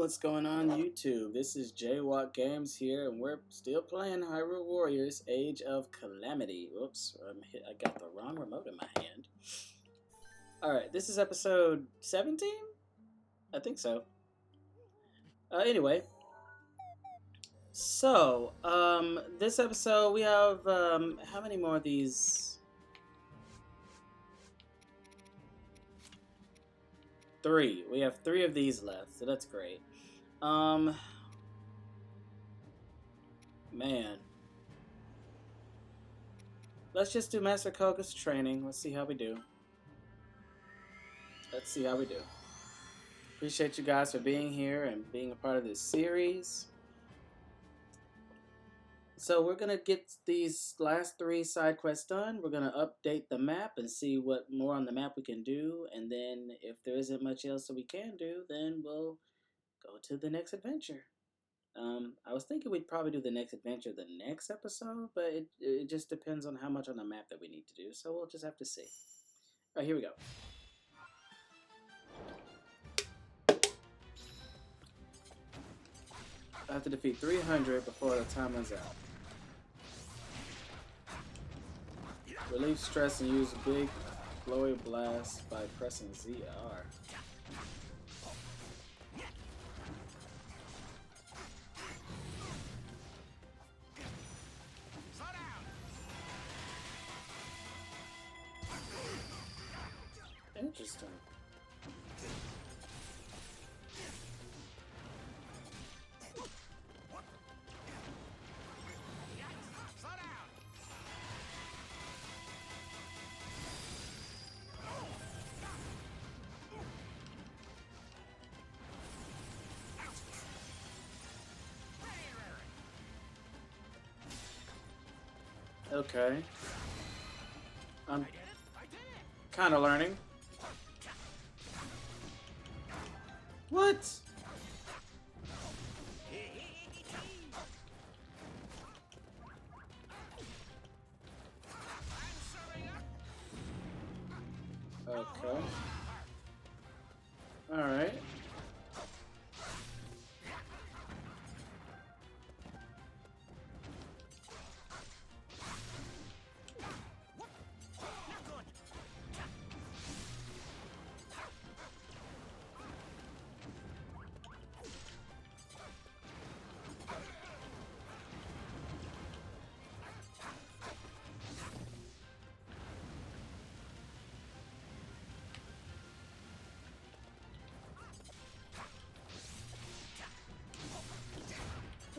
What's going on YouTube? This is Jaywalk Games here, and we're still playing Hyrule Warriors Age of Calamity. Whoops, I got the wrong remote in my hand. Alright, this is episode 17? I think so. Anyway, so, this episode we have, how many more of these? 3. We have 3 of these left, so that's great. Man. Let's just do Master Koga's training. Let's see how we do. Appreciate you guys for being here and being a part of this series. So we're going to get these last 3 side quests done. We're going to update the map and see what more on the map we can do. And then if there isn't much else that we can do, then we'll go to the next adventure. I was thinking we'd probably do the next adventure the next episode, but it just depends on how much on the map that we need to do. So we'll just have to see. All right, here we go. I have to defeat 300 before the time runs out. Relieve stress and use big glowy blast by pressing ZR. Interesting. Okay. I'm kind of learning. What? Okay. All right.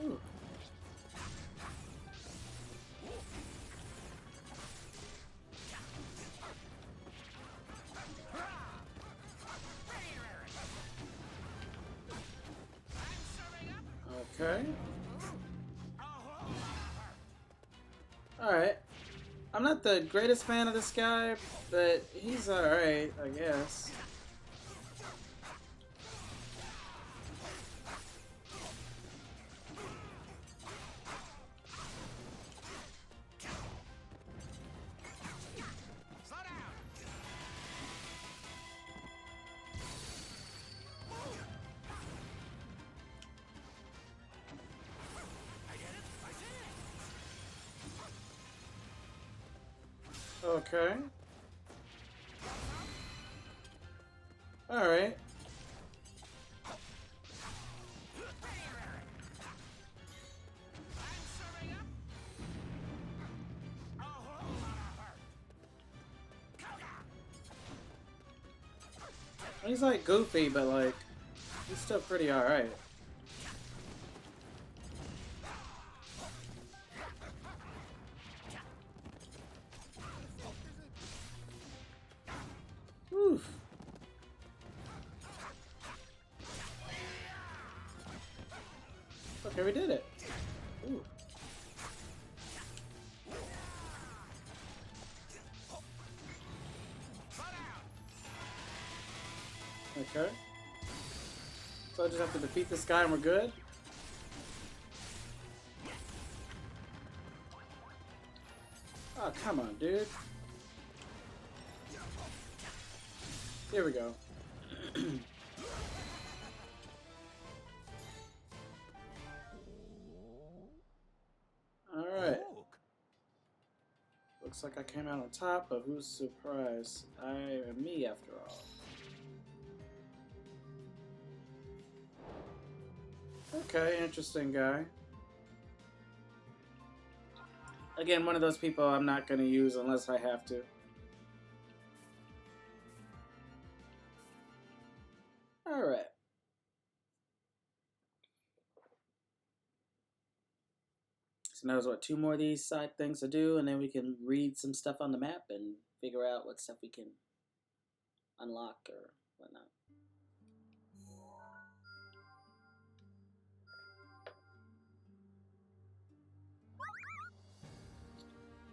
Ooh. Okay. Alright. I'm not the greatest fan of this guy, but he's alright, I guess. Okay. Alright. He's like goofy, but like, he's still pretty alright. Oof. Okay, we did it. Ooh. Okay. So I just have to defeat this guy and we're good? Oh, come on, dude. Here we go. Looks like I came out on top, but who's surprised? I am me after all. Okay, interesting guy. Again, one of those people I'm not going to use unless I have to. Alright. So now there's what, 2 more of these side things to do, and then we can read some stuff on the map and figure out what stuff we can unlock or whatnot.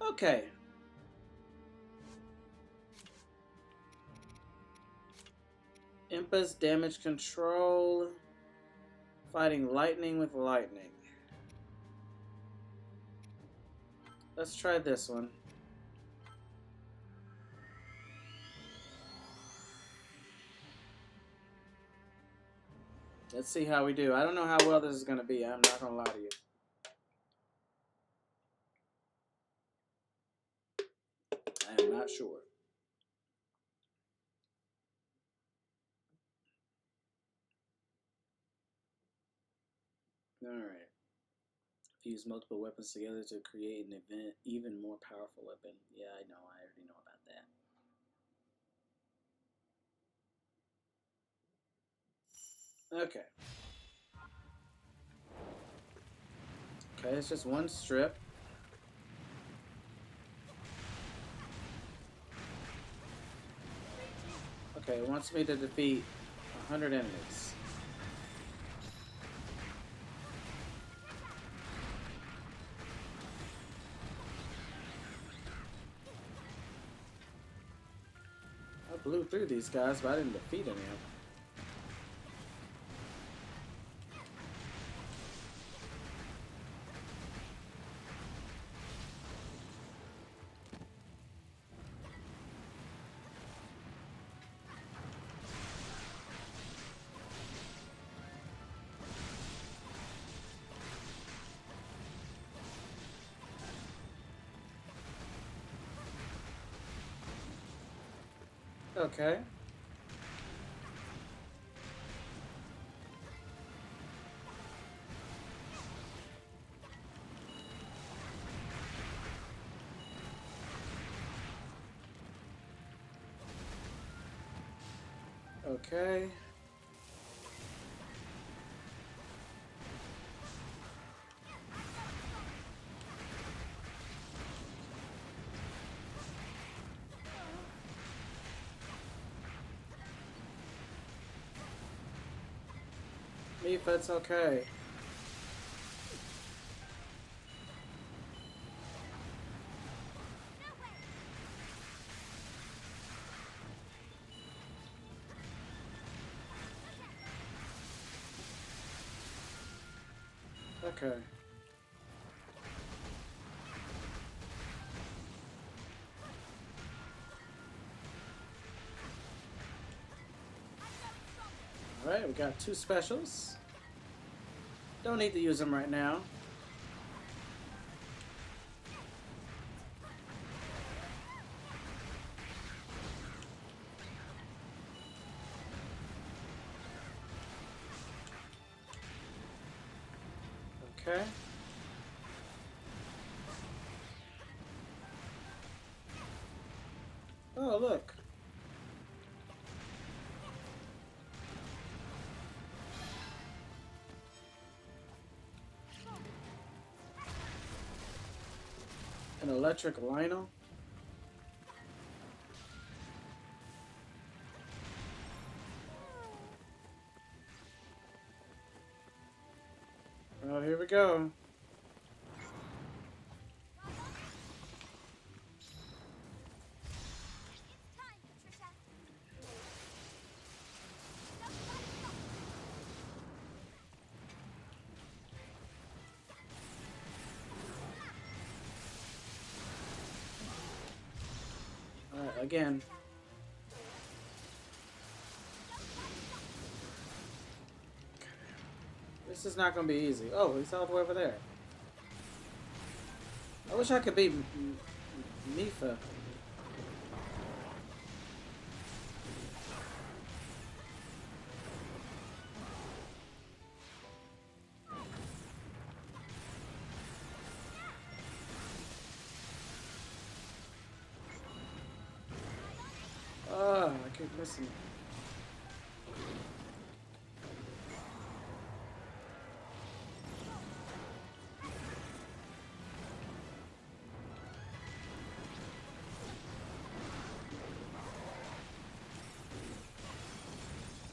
Okay. Impa's damage control. Fighting lightning with lightning. Let's try this one. Let's see how we do. I don't know how well this is going to be. I'm not going to lie to you. I am not sure. Alright. Fuse multiple weapons together to create an even more powerful weapon. Yeah, I know. I already know about that. Okay. Okay, it's just one strip. Okay, it wants me to defeat 100 enemies. I blew through these guys, but I didn't defeat any of them. Okay. Okay. If it's okay. Okay. Alright, we got 2 specials. Don't need to use them right now. Okay. Oh, look. An electric Lionel. Oh, here we go. Alright, again. This is not going to be easy. Oh, he's all the way over there. I wish I could be Mifa. Ah, I keep missing.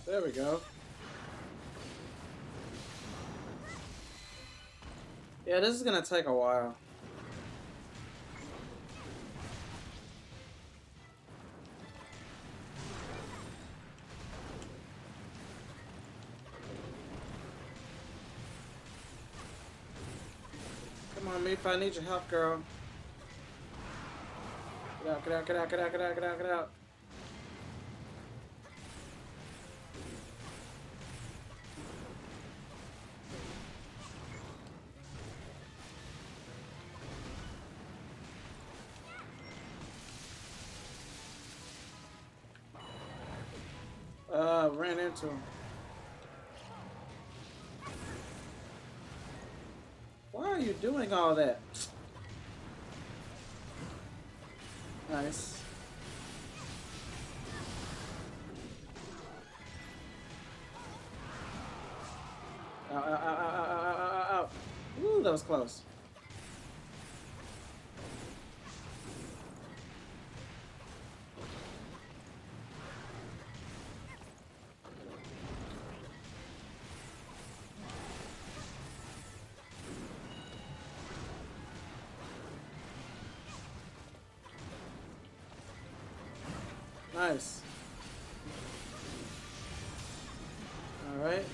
There we go. Yeah, this is gonna take a while. Come on, Mifa, I need your help, girl. Get out, get out, get out, get out, get out, get out, get out. Ran into him. Why are you doing all that? Nice. Ow, ow, ow, ow, ow, ow, ow, ow. Woo, that was close. Nice. Alright.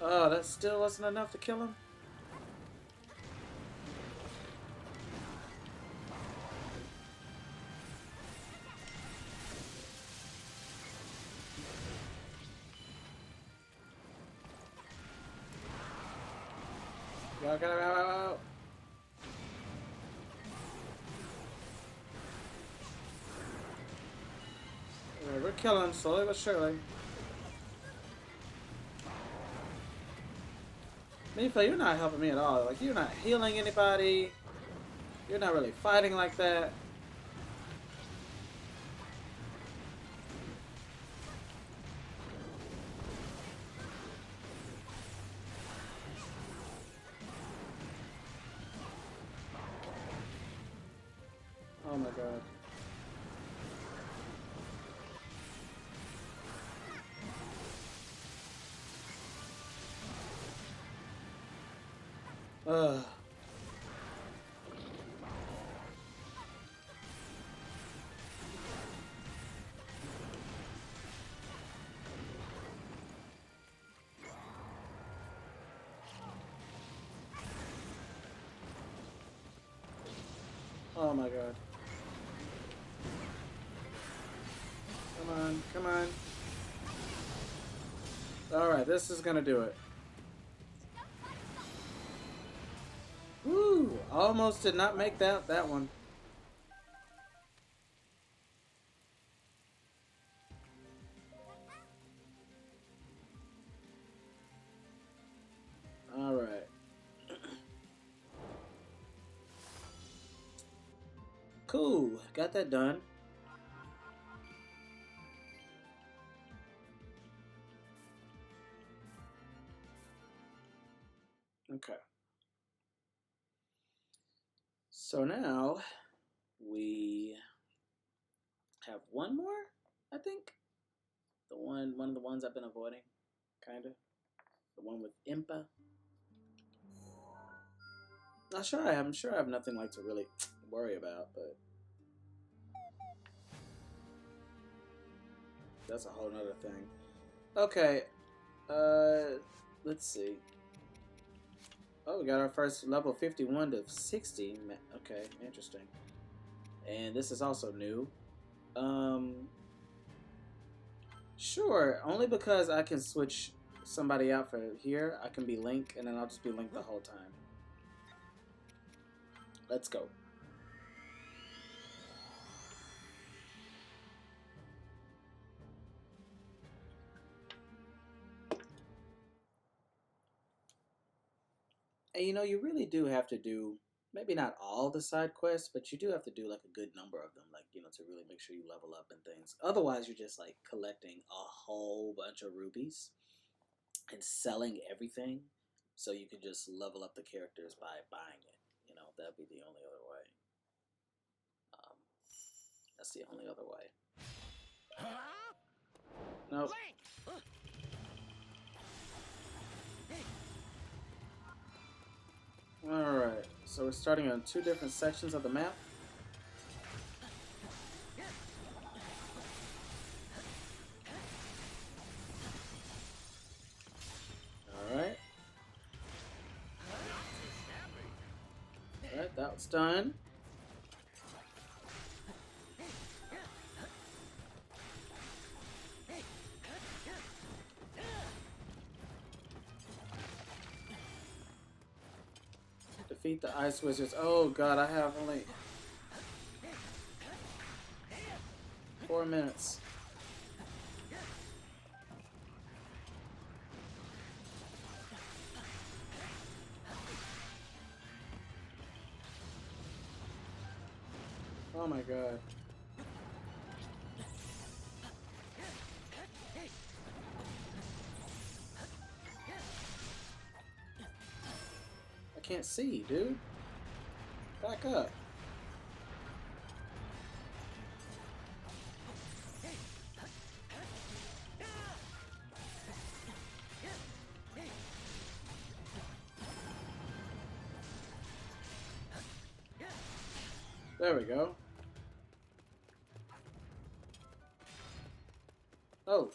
Oh, that still wasn't enough to kill him? Go, go, go, go. We're killing him slowly but surely. Mifa, you're not helping me at all. Like, you're not healing anybody. You're not really fighting like that. Oh my god. Ugh. Oh my god. Come on, come on. Alright, this is gonna do it. Woo! Almost did not make that one. Alright. Cool. Got that done. Okay. So now we have one more, I think. One of the ones I've been avoiding, kinda. The one with Impa. Not sure I'm sure I have nothing like to really worry about, but that's a whole nother thing. Okay, let's see. Oh, we got our first level 51 to 60. Okay, interesting. And this is also new. Sure, only because I can switch somebody out for here. I can be Link, and then I'll just be Link the whole time. Let's go. And you know, you really do have to do maybe not all the side quests, but you do have to do like a good number of them, like, you know, to really make sure you level up and things. Otherwise, you're just like collecting a whole bunch of rubies and selling everything so you can just level up the characters by buying it. You know, that'd be the only other way. Um, that's the only other way. Nope. Alright, so we're starting on 2 different sections of the map. Alright. Alright, that was done. Defeat the ice wizards. Oh god, I have only 4 minutes. Oh my god. I can't see, dude. Back up. There we go. Oh.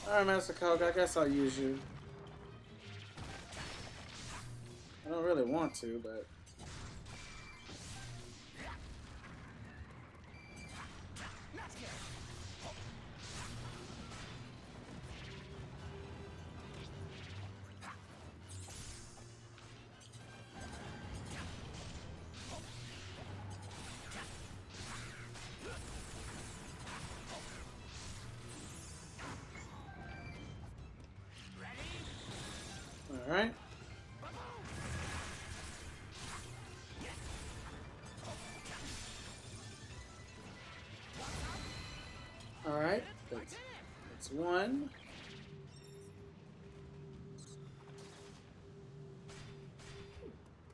Alright, Master Coke, I guess I'll use you. I don't really want to, but... Alright. Alright, that's one.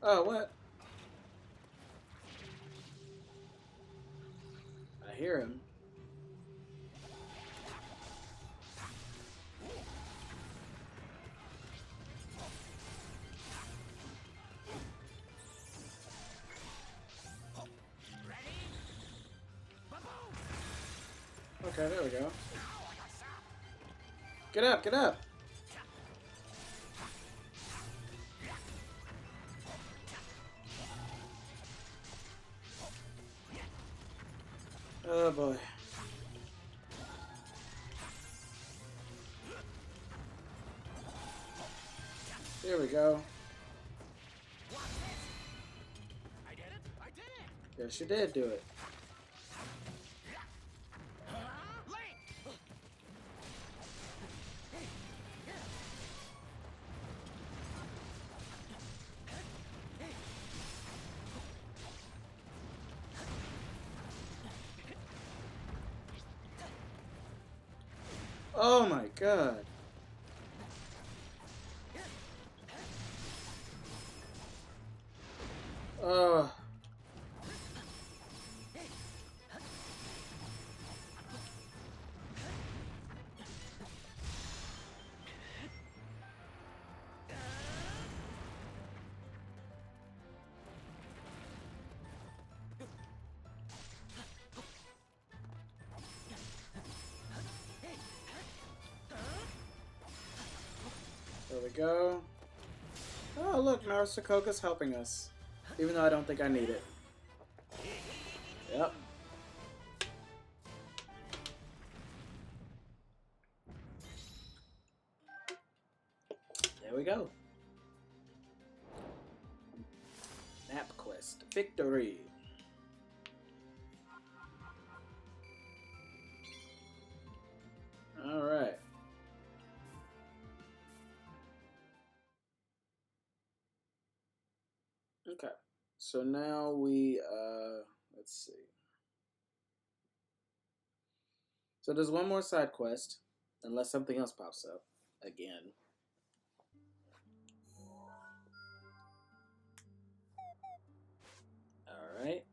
Oh, what? I hear him. Okay, there we go. Get up, get up! Oh boy. Here we go. Yes, you did do it. Oh my god. Oh. There we go. Oh, look, Narusakoga's helping us. Even though I don't think I need it. Yep. There we go. Map quest. Victory. Alright. Okay. So now we, let's see. So there's one more side quest, unless something else pops up again. Alright.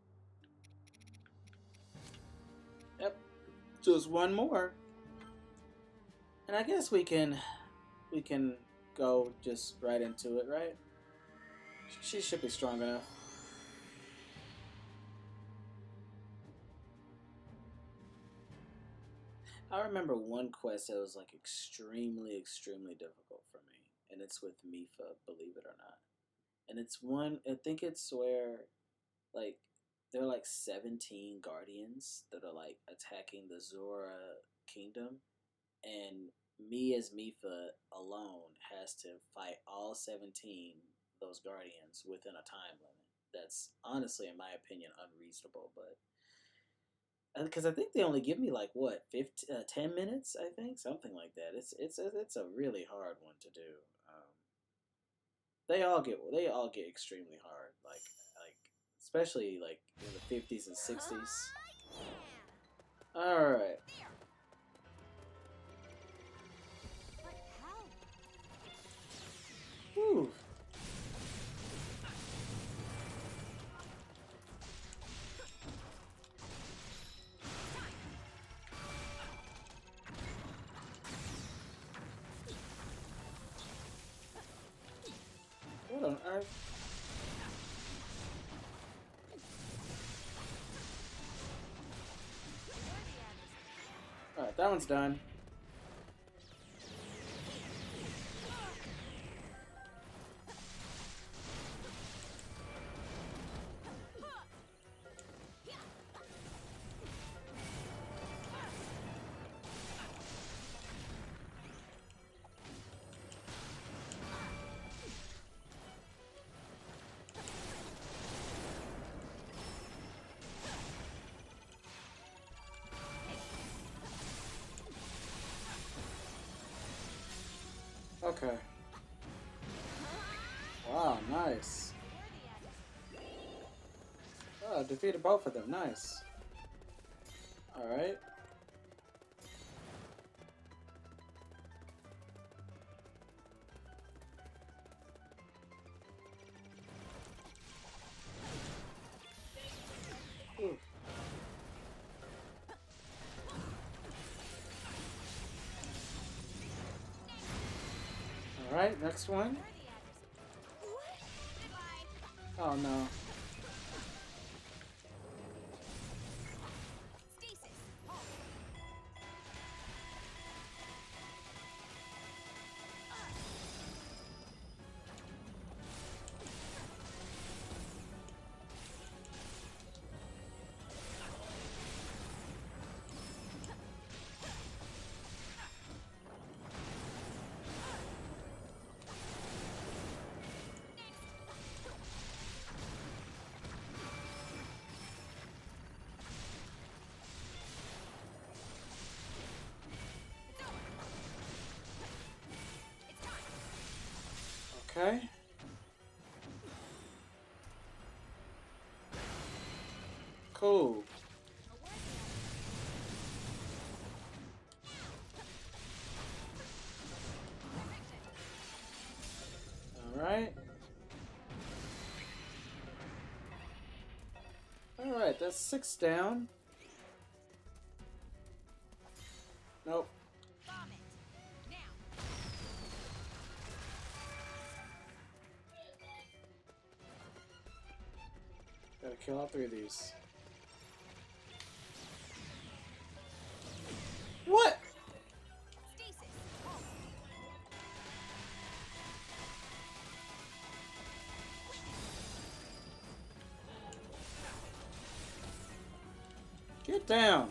Yep. Just one more. And I guess we can go just right into it, right? She should be strong enough. I remember one quest that was like extremely, extremely difficult for me, and it's with Mifa, believe it or not. And it's one, I think it's where, like, there are like 17 guardians that are like attacking the Zora kingdom, and me as Mifa alone has to fight all 17 of those guardians within a time limit. That's honestly, in my opinion, unreasonable, but because I think they only give me like what 10 minutes, I think something like that. It's a really hard one to do. They all get extremely hard, like especially like in the 50s and 60s. All right. Whew. What on earth? All right, that one's done. Okay. Wow, nice. Oh, defeated both of them. Nice. All right. Ooh. All right, next one. Oh no. Okay. Cool. All right. All right, that's 6 down. Nope. Gotta kill all 3 of these. What? Get down.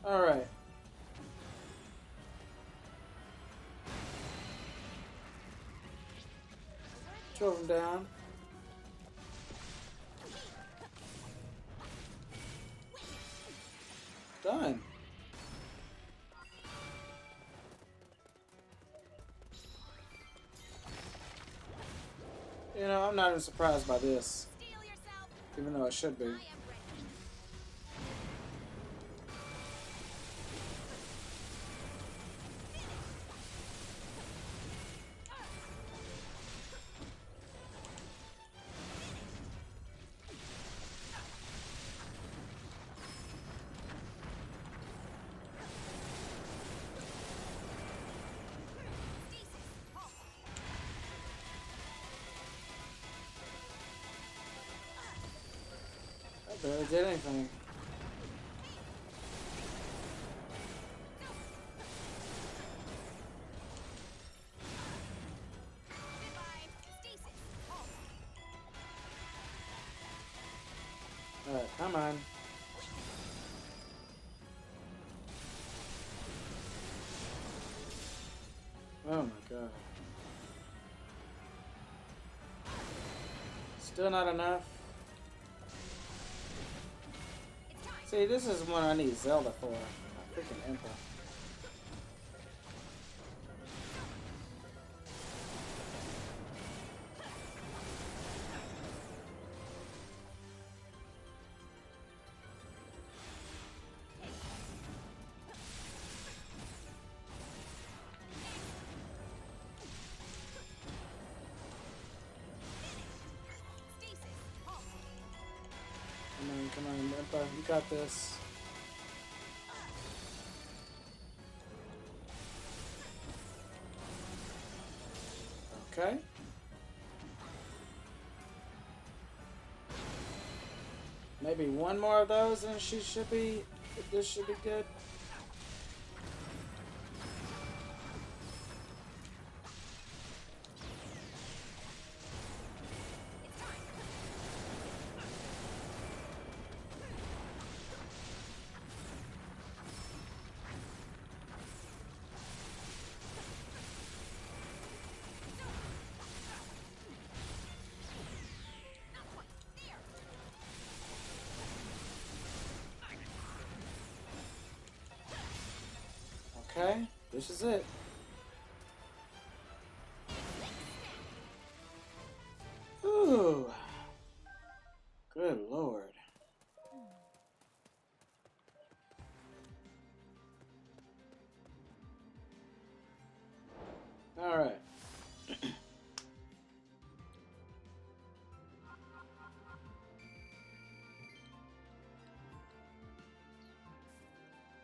All right. Drove him down. Done. You know, I'm not even surprised by this, even though it should be. I barely did anything. Alright, come on. Oh my god. Still not enough. See, this is what I need Zelda for. My freaking Emperor. Come on, Emperor, you got this. Okay. Maybe one more of those and she should be, this should be good. Okay, this is it. Ooh. Good lord. Alright.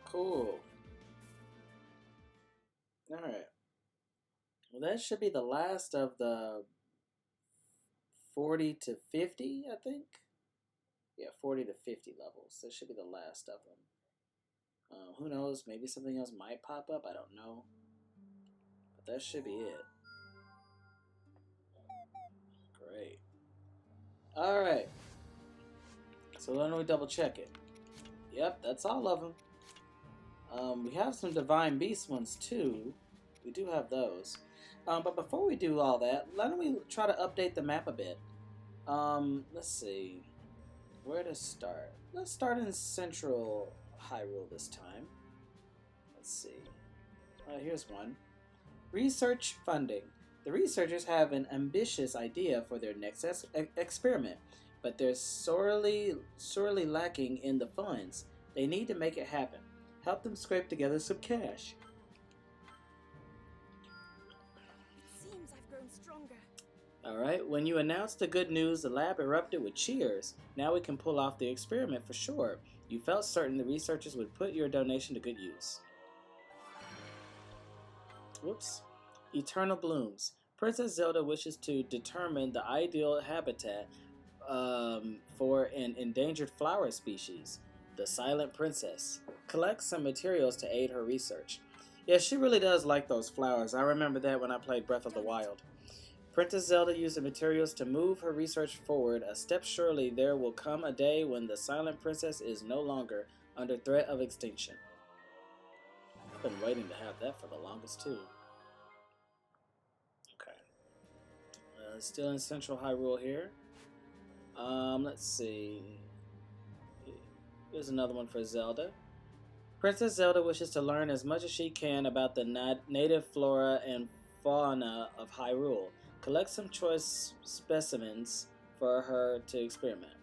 Cool. Alright. Well, that should be the last of the 40 to 50, I think. Yeah, 40 to 50 levels. That should be the last of them. Who knows? Maybe something else might pop up. I don't know. But that should be it. Great. Alright. So let me double check it. Yep, that's all of them. We have some Divine Beast ones too. We do have those. But before we do all that, let me try to update the map a bit. Let's see. Where to start? Let's start in Central Hyrule this time. Let's see. Here's one. Research funding. The researchers have an ambitious idea for their next experiment, but they're sorely lacking in the funds. They need to make it happen. Help them scrape together some cash. It seems I've grown stronger. Alright, when you announced the good news, the lab erupted with cheers. Now we can pull off the experiment for sure. You felt certain the researchers would put your donation to good use. Whoops. Eternal blooms. Princess Zelda wishes to determine the ideal habitat for an endangered flower species, the Silent Princess. Collect some materials to aid her research. Yeah, she really does like those flowers. I remember that when I played Breath of the Wild. Princess Zelda used the materials to move her research forward a step. Surely there will come a day when the Silent Princess is no longer under threat of extinction. I've been waiting to have that for the longest, too. Okay. Still in Central Hyrule here. Let's see. Here's another one for Zelda. Princess Zelda wishes to learn as much as she can about the native flora and fauna of Hyrule. Collect some choice specimens for her to experiment.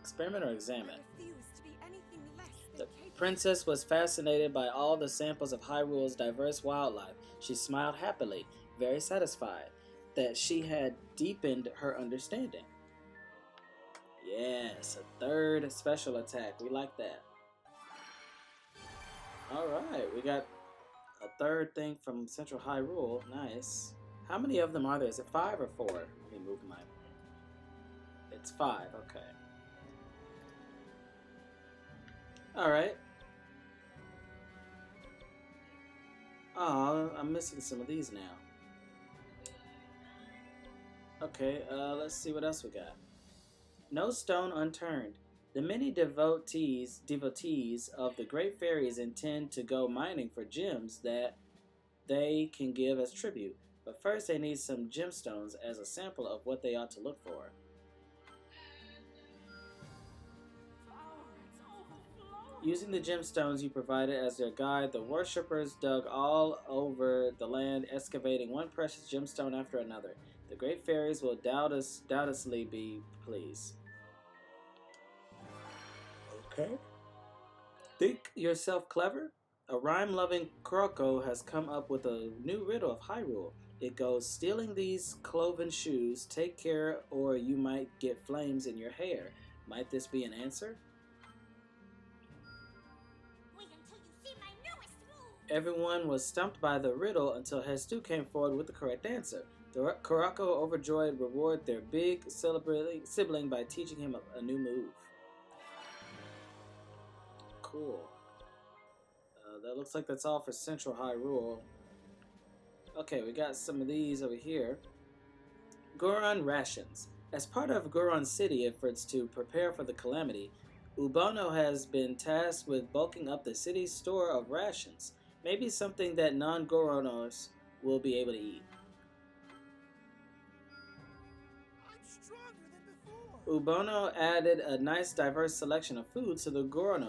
Experiment or examine? I refuse to be anything less The than capable. princess was fascinated by all the samples of Hyrule's diverse wildlife. She smiled happily, very satisfied that she had deepened her understanding. Yes, a third special attack. We like that. Alright, we got a third thing from Central Hyrule. Nice. How many of them are there? Is it 5 or 4? Let me move my... It's 5, okay. Alright. Oh, I'm missing some of these now. Okay, let's see what else we got. No stone unturned. The many devotees of the great fairies intend to go mining for gems that they can give as tribute. But first they need some gemstones as a sample of what they ought to look for. Using the gemstones you provided as their guide, the worshippers dug all over the land, excavating one precious gemstone after another. The great fairies will doubtlessly be pleased. Okay. Think yourself clever? A rhyme-loving Kuroko has come up with a new riddle of Hyrule. It goes, stealing these cloven shoes, take care or you might get flames in your hair. Might this be an answer? Wait until you see my newest move. Everyone was stumped by the riddle until Hestu came forward with the correct answer. The Kuroko, overjoyed, reward their big sibling by teaching him a new move. Cool. That looks like that's all for Central Hyrule. Okay, we got some of these over here. Goron rations. As part of Goron City efforts to prepare for the Calamity, Ubono has been tasked with bulking up the city's store of rations. Maybe something that non-Goronos will be able to eat. I'm stronger than before. Ubono added a nice diverse selection of foods to the Goron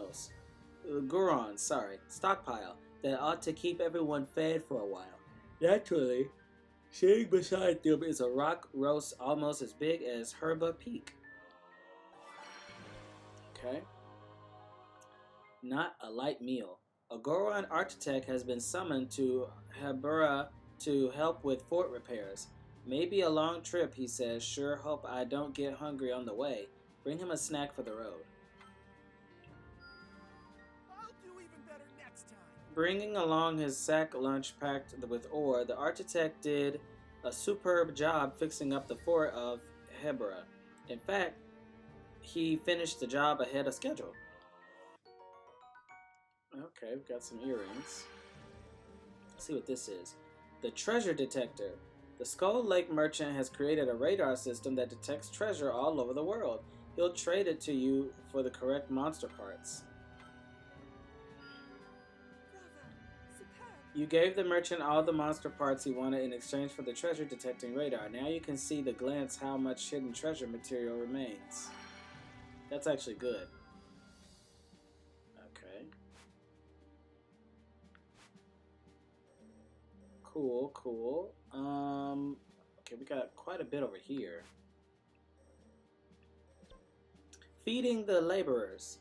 stockpile that ought to keep everyone fed for a while. Naturally, sitting beside them is a rock roast almost as big as Herba Peak. Okay. Not a light meal. A Goron architect has been summoned to Hebura to help with fort repairs. Maybe a long trip, he says. Sure hope I don't get hungry on the way. Bring him a snack for the road. I'll do even better next time. Bringing along his sack lunch packed with ore, the architect did a superb job fixing up the fort of Hebura. In fact, he finished the job ahead of schedule. Okay, we've got some earrings. Let's see what this is. The treasure detector. The Skull Lake merchant has created a radar system that detects treasure all over the world. He'll trade it to you for the correct monster parts. Bravo. Superb. You gave the merchant all the monster parts he wanted in exchange for the treasure detecting radar. Now you can see the glance how much hidden treasure material remains. That's actually good. Okay. Cool. Okay, we got quite a bit over here. Feeding the laborers.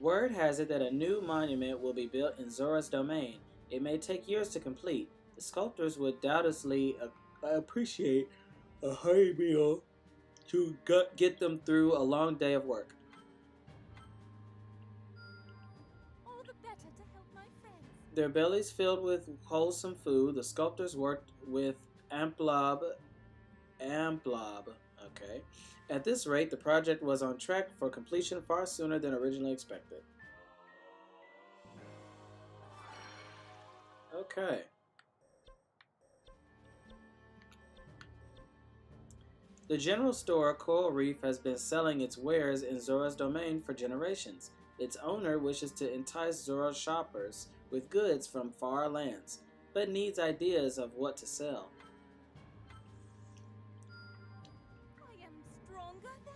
Word has it that a new monument will be built in Zora's domain. It may take years to complete. The sculptors would doubtlessly appreciate a hearty meal to get them through a long day of work. Their bellies filled with wholesome food, the sculptors worked with amplob. Okay. At this rate, the project was on track for completion far sooner than originally expected. Okay. The general store, Coral Reef, has been selling its wares in Zora's domain for generations. Its owner wishes to entice Zora's shoppers with goods from far lands, but needs ideas of what to sell. I am stronger then?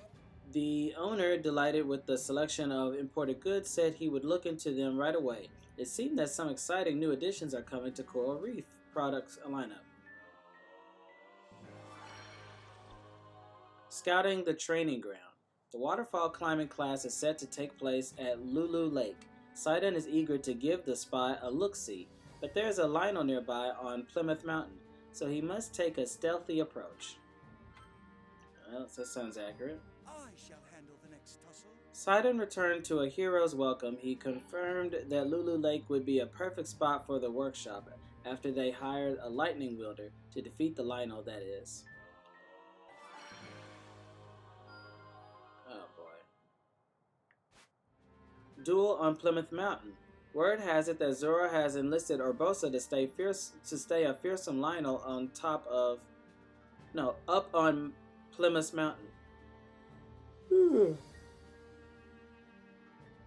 The owner, delighted with the selection of imported goods, said he would look into them right away. It seemed that some exciting new additions are coming to Coral Reef products lineup. Scouting the training ground. The waterfall climbing class is set to take place at Lulu Lake. Sidon is eager to give the spot a look-see, but there's a Lionel nearby on Plymouth Mountain, so he must take a stealthy approach. Well, that sounds accurate. I shall handle the next tussle. Sidon returned to a hero's welcome. He confirmed that Lulu Lake would be a perfect spot for the workshop after they hired a lightning wielder to defeat the Lionel, that is. Oh boy. Duel on Plymouth Mountain. Word has it that Zora has enlisted Urbosa to stay a fearsome Lionel up on Plymouth Mountain.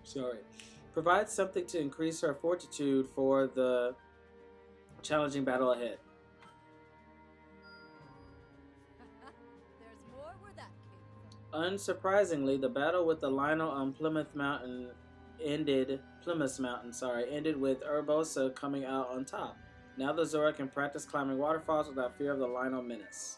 Sorry. Provides something to increase her fortitude for the challenging battle ahead. There's more where that came from. Unsurprisingly, the battle with the Lionel on Plymouth Mountain ended with Urbosa coming out on top. Now the Zora can practice climbing waterfalls without fear of the Lionel menace.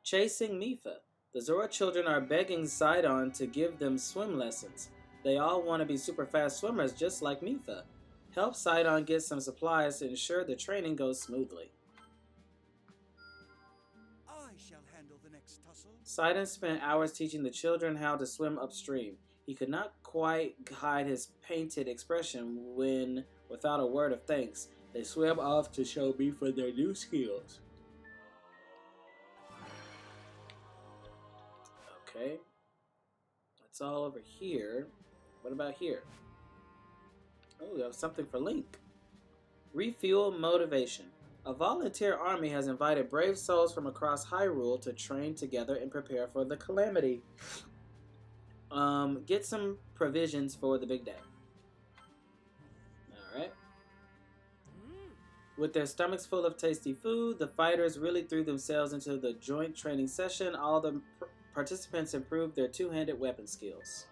Chasing Mipha. The Zora children are begging Sidon to give them swim lessons. They all want to be super fast swimmers just like Mipha. Help Sidon get some supplies to ensure the training goes smoothly. I shall handle the next tussle. Sidon spent hours teaching the children how to swim upstream. He could not quite hide his painted expression when, without a word of thanks, they swam off to show Mipha their new skills. Okay. That's all over here. What about here? Oh, we have something for Link. Refuel motivation. A volunteer army has invited brave souls from across Hyrule to train together and prepare for the Calamity. Get some provisions for the big day. Alright. With their stomachs full of tasty food, the fighters really threw themselves into the joint training session. All the participants improved their two-handed weapon skills.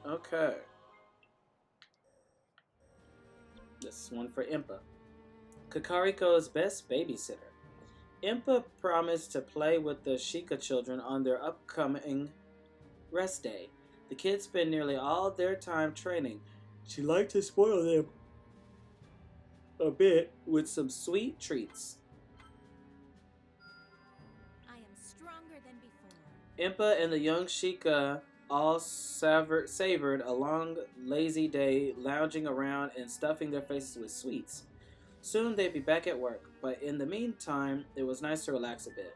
Okay. This one for Impa. Kakariko's best babysitter. Impa promised to play with the Sheikah children on their upcoming rest day. The kids spend nearly all their time training. She liked to spoil them a bit with some sweet treats. I am stronger than before. Impa and the young Sheikah all savored a long, lazy day, lounging around and stuffing their faces with sweets. Soon they'd be back at work, but in the meantime, it was nice to relax a bit.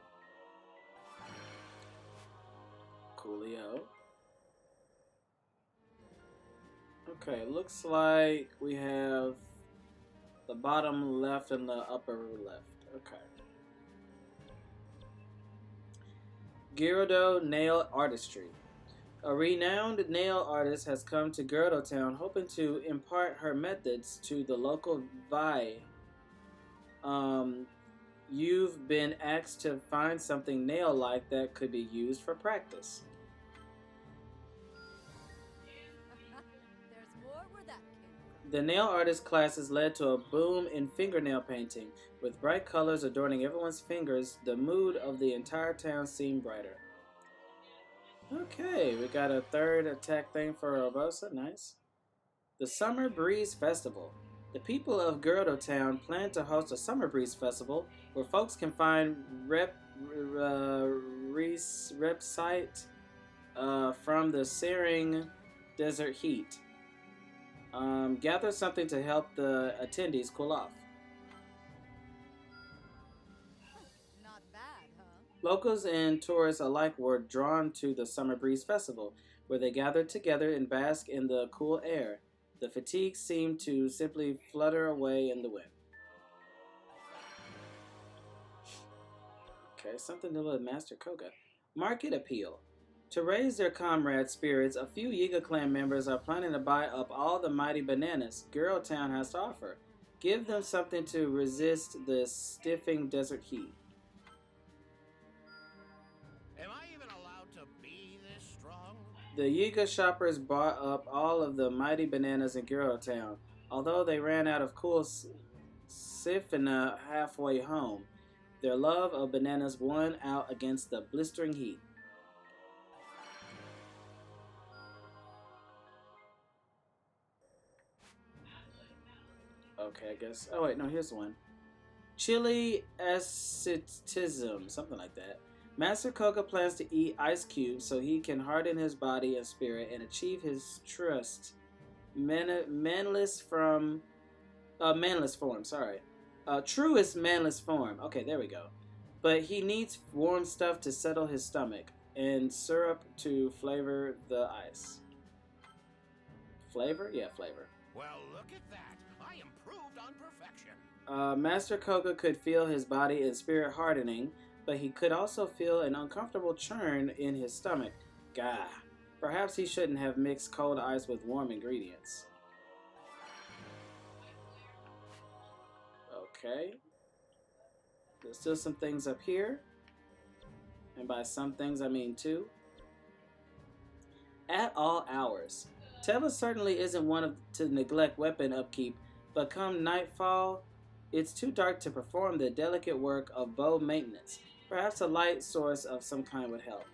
Coolio. Okay, looks like we have the bottom left and the upper left. Okay. Gyarados Nail Artistry. A renowned nail artist has come to Gyarados Town hoping to impart her methods to the local Vi. You've been asked to find something nail-like that could be used for practice. There's more where that came from. The nail artist classes led to a boom in fingernail painting. With bright colors adorning everyone's fingers, the mood of the entire town seemed brighter. Okay, we got a third attack thing for Urbosa. Nice. The Summer Breeze Festival. The people of Gyarados Town plan to host a Summer Breeze Festival where folks can find from the searing desert heat. Gather something to help the attendees cool off. Not bad, huh? Locals and tourists alike were drawn to the Summer Breeze Festival, where they gathered together and bask in the cool air. The fatigue seemed to simply flutter away in the wind. Okay, something to do with Master Koga. Market appeal. To raise their comrades' spirits, a few Yiga clan members are planning to buy up all the mighty bananas Girl Town has to offer. Give them something to resist the stiffing desert heat. Am I even allowed to be this strong? The Yiga shoppers bought up all of the mighty bananas in Girl Town, although they ran out of cool Sifina halfway home. Their love of bananas won out against the blistering heat. Okay, I guess. Oh, wait, no, here's one. Chili asceticism, something like that. Master Koga plans to eat ice cubes so he can harden his body and spirit and achieve his trust. Manless form, sorry. Truest manless form. Okay, there we go. But he needs warm stuff to settle his stomach and syrup to flavor the ice. Flavor? Yeah, flavor. Well, look at that. I improved on perfection. Master Koga could feel his body and spirit hardening, but he could also feel an uncomfortable churn in his stomach. Gah. Perhaps he shouldn't have mixed cold ice with warm ingredients. Okay. There's still some things up here. And by some things, I mean two. At all hours. Teva certainly isn't one to neglect weapon upkeep, but come nightfall, it's too dark to perform the delicate work of bow maintenance. Perhaps a light source of some kind would help.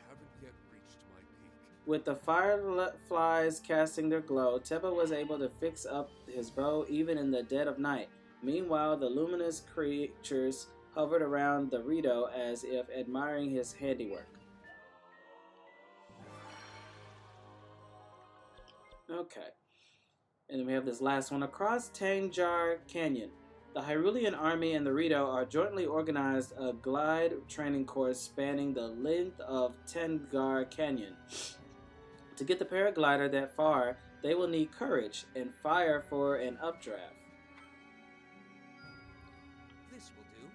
I haven't yet reached my peak. With the fireflies casting their glow, Teba was able to fix up his bow even in the dead of night. Meanwhile, the luminous creatures hovered around the Rito as if admiring his handiwork. Okay. And then we have this last one. Across Tanjar Canyon, the Hyrulean army and the Rito are jointly organized a glide training course spanning the length of Tangar Canyon. To get the paraglider that far, they will need courage and fire for an updraft. This will do.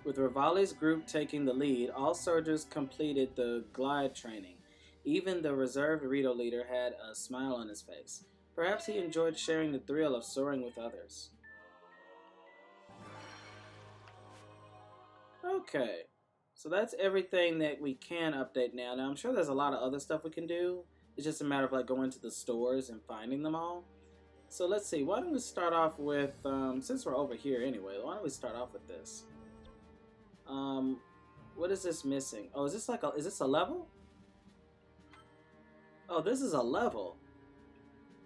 With Rivali's group taking the lead, all soldiers completed the glide training. Even the reserved Rito leader had a smile on his face. Perhaps he enjoyed sharing the thrill of soaring with others. Okay, so that's everything that we can update now. Now, I'm sure there's a lot of other stuff we can do. It's just a matter of like going to the stores and finding them all. So let's see. Why don't we start off with, since we're over here anyway, why don't we start off with this? What is this missing? Oh, is this like is this a level? Oh, this is a level.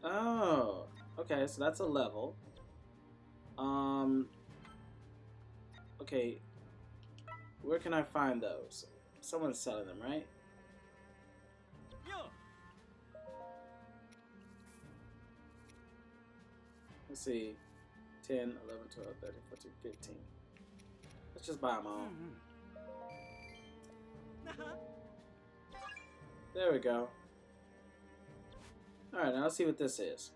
Oh, okay, so that's a level. Okay, where can I find those? Someone's selling them, right? Let's see. 10, 11, 12, 13, 14, 15. Let's just buy them all. There we go. Alright, now let's see what this is.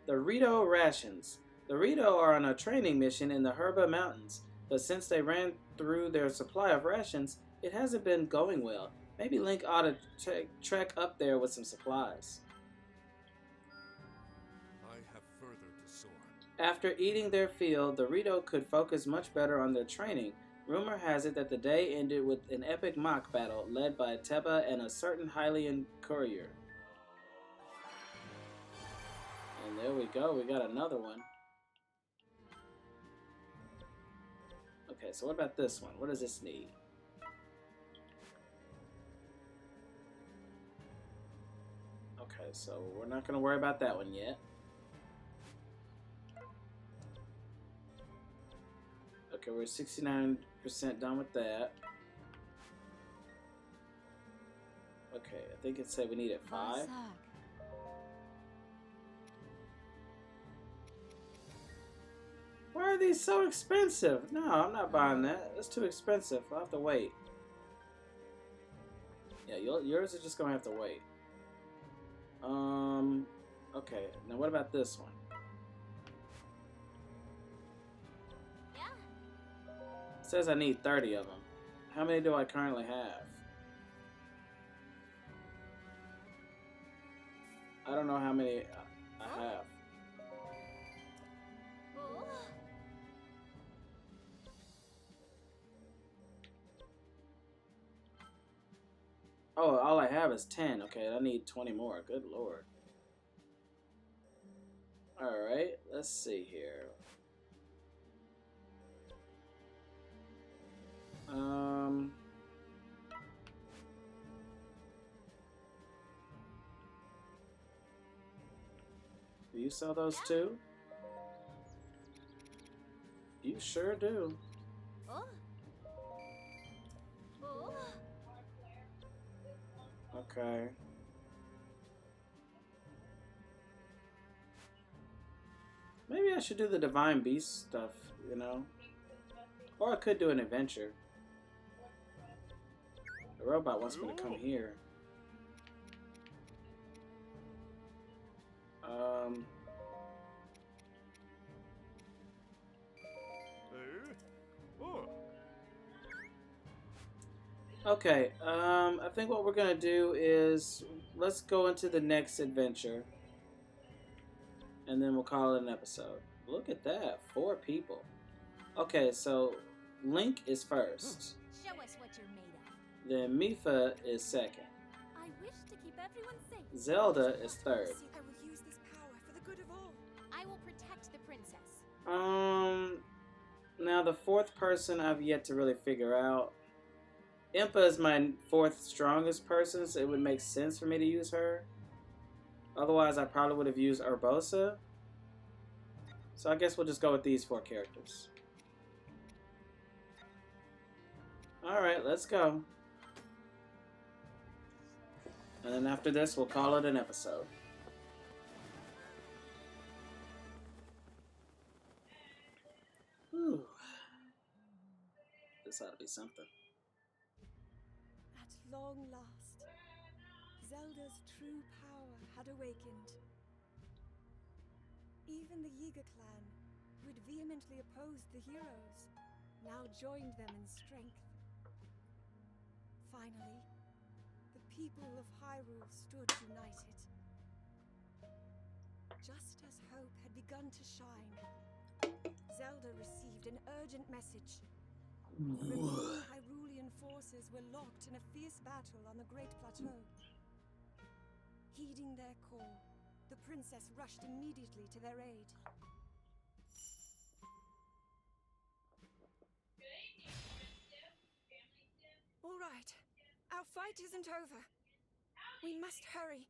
The Rito Rations. The Rito are on a training mission in the Herba Mountains, but since they ran through their supply of rations, it hasn't been going well. Maybe Link ought to trek up there with some supplies. I have further to soar. After eating their fill, the Rito could focus much better on their training. Rumor has it that the day ended with an epic mock battle led by Teba and a certain Hylian courier. And there we go, we got another one. Okay, so what about this one? What does this need? Okay, so we're not going to worry about that one yet. Okay, we're 69% done with that. Okay, I think it said we needed 5. Why are these so expensive? No, I'm not buying that. It's too expensive. I'll have to wait. Yeah, yours is just gonna have to wait. Okay. Now what about this one? It says I need 30 of them. How many do I currently have? I don't know how many I have. Oh, all I have is 10. Okay, I need 20 more. Good lord. Alright, let's see here. Do you sell those too? You sure do. Okay. Maybe I should do the Divine Beast stuff, you know? Or I could do an adventure. The robot wants me to come here. Okay, I think what we're gonna do is let's go into the next adventure. And then we'll call it an episode. Look at that, 4 people. Okay, so Link is first. Show us what you're made of. Then Mipha is second. I wish to keep everyone safe. Zelda is third. I will use this power for the good of all. I will protect the princess. Now the 4th person I've yet to really figure out. Impa is my 4th strongest person, so it would make sense for me to use her. Otherwise, I probably would have used Urbosa. So I guess we'll just go with these 4 characters. Alright, let's go. And then after this, we'll call it an episode. Whew. This ought to be something. At long last, Zelda's true power had awakened. Even the Yiga clan, who had vehemently opposed the heroes, now joined them in strength. Finally, the people of Hyrule stood united. Just as hope had begun to shine, Zelda received an urgent message. Remaining Hyrulean forces were locked in a fierce battle on the Great Plateau. Heeding their call, the princess rushed immediately to their aid. All right, our fight isn't over. We must hurry.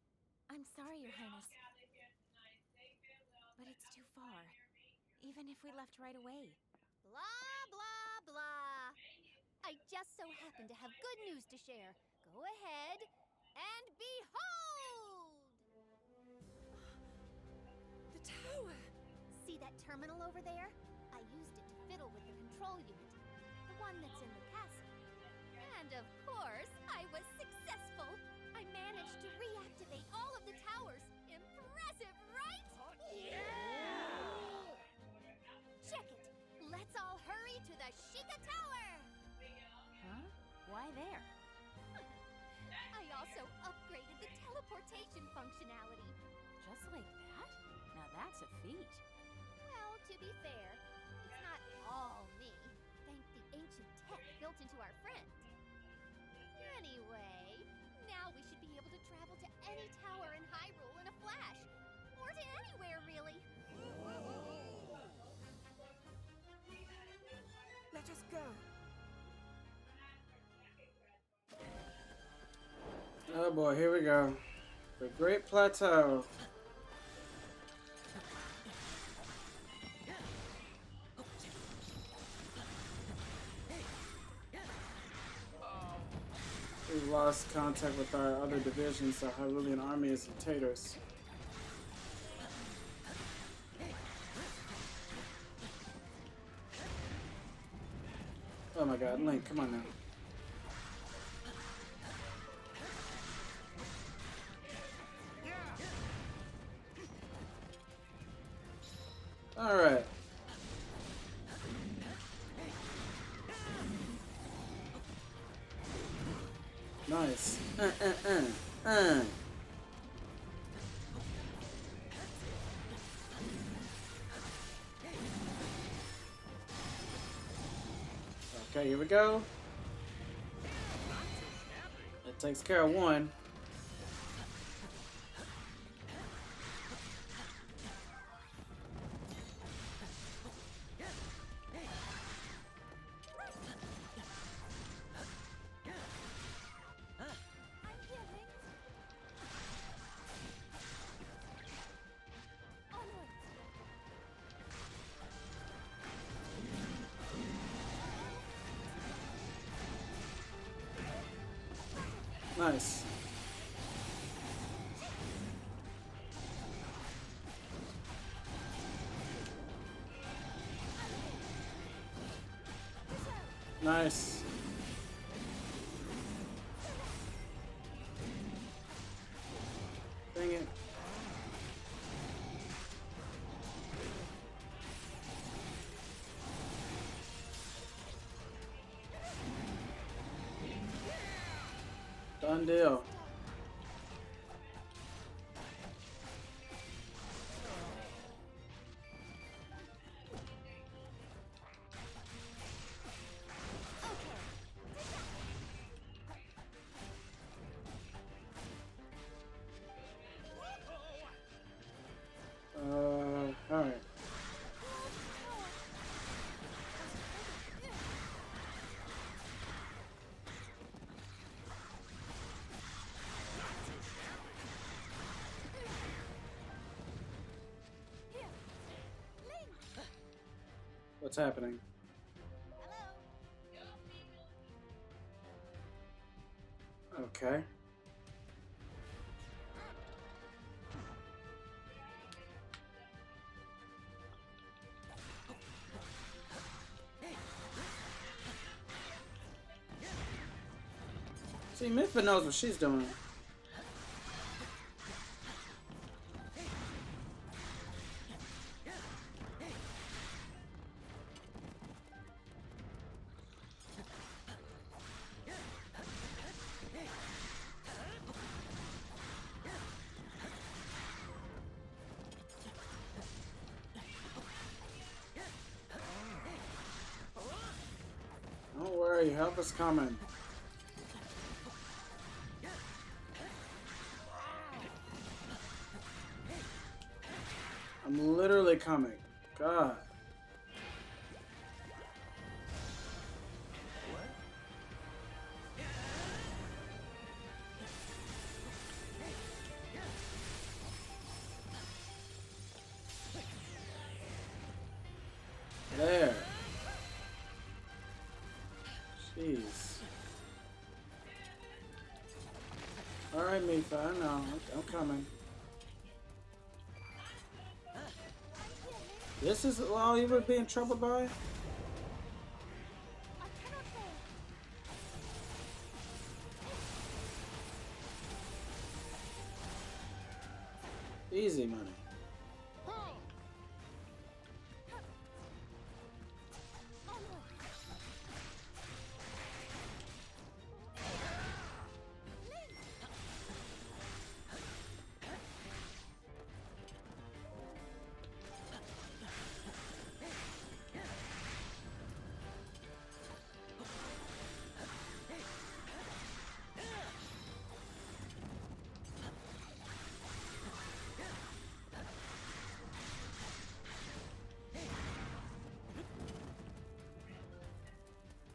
I'm sorry, Your Highness. But it's too far. Even if we left right away. Blah, blah, blah. I just so happen to have good news to share. Go ahead and behold! The tower! See that terminal over there? I used it to fiddle with the control unit. The one that's in the castle. And of course, I was successful. I managed to reactivate all of the towers. Impressive, right? Yeah! Check it. Let's all hurry to the Sheikah Tower! Huh? Why there? I also upgraded the teleportation functionality. Just like that? Now that's a feat. Well, to be fair, it's not all me. Thank the ancient tech built into our friend. Anyway, now we should be able to travel to any tower in Hyrule in a flash. Or to anywhere, really. Let us go. Oh boy, here we go. The Great Plateau. We lost contact with our other divisions. The Hyrulean army is in taters. Oh my god, Link, come on now. Alright. Nice. Okay, here we go. That takes care of one. Nice. Nice. Dang it. Done deal. Alright. What's happening? Okay. See, Mithra knows what she's doing. Don't worry, help is coming. I'm literally coming. God. There. Jeez. Alright, Mipha, I know. I'm coming. This is all you would be in trouble by? Easy money.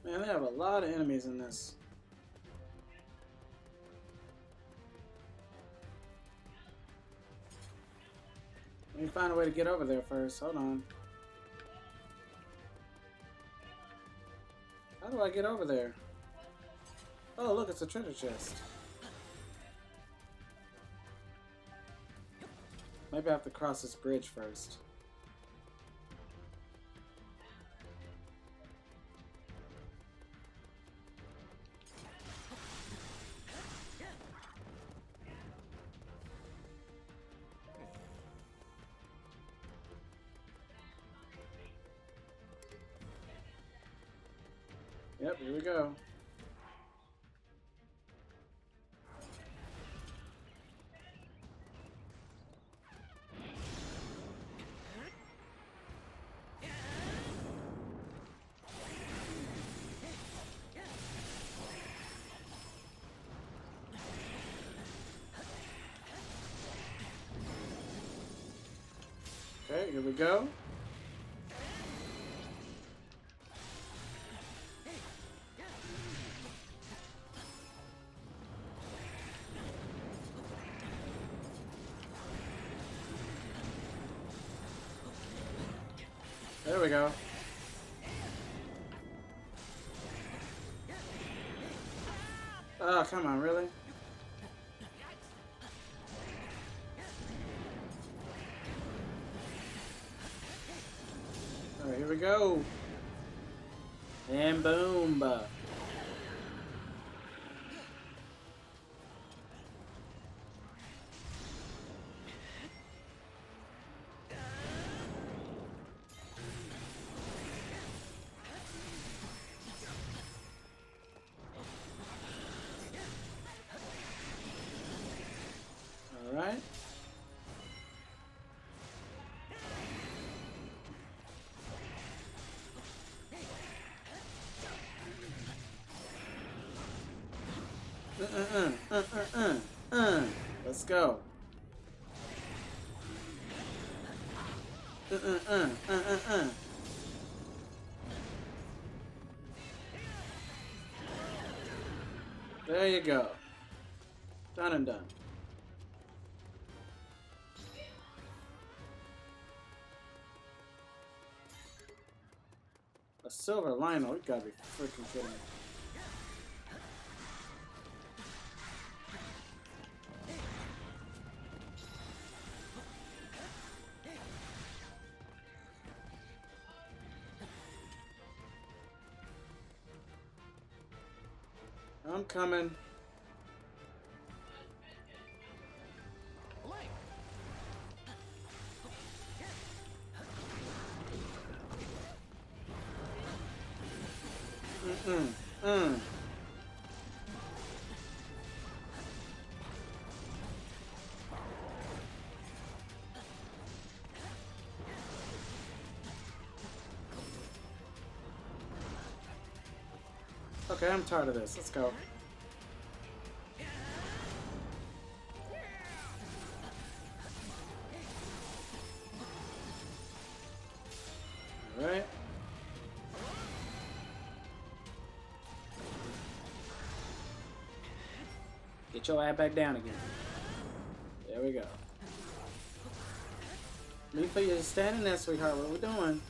Man, they have a lot of enemies in this. Let me find a way to get over there first. Hold on. How do I get over there? Oh, look, it's a treasure chest. Maybe I have to cross this bridge first. Yep, here we go. Okay, here we go. There we go. Oh, come on, really? Alright, here we go. And boom. Alright. Let's go. There you go. Done and done. A silver Lionel? You gotta be freaking kidding me. I'm coming. Link. Okay, I'm tired of this. Let's go. Alright. Get your ass back down again. There we go. Me for you standing there, sweetheart. What we doing?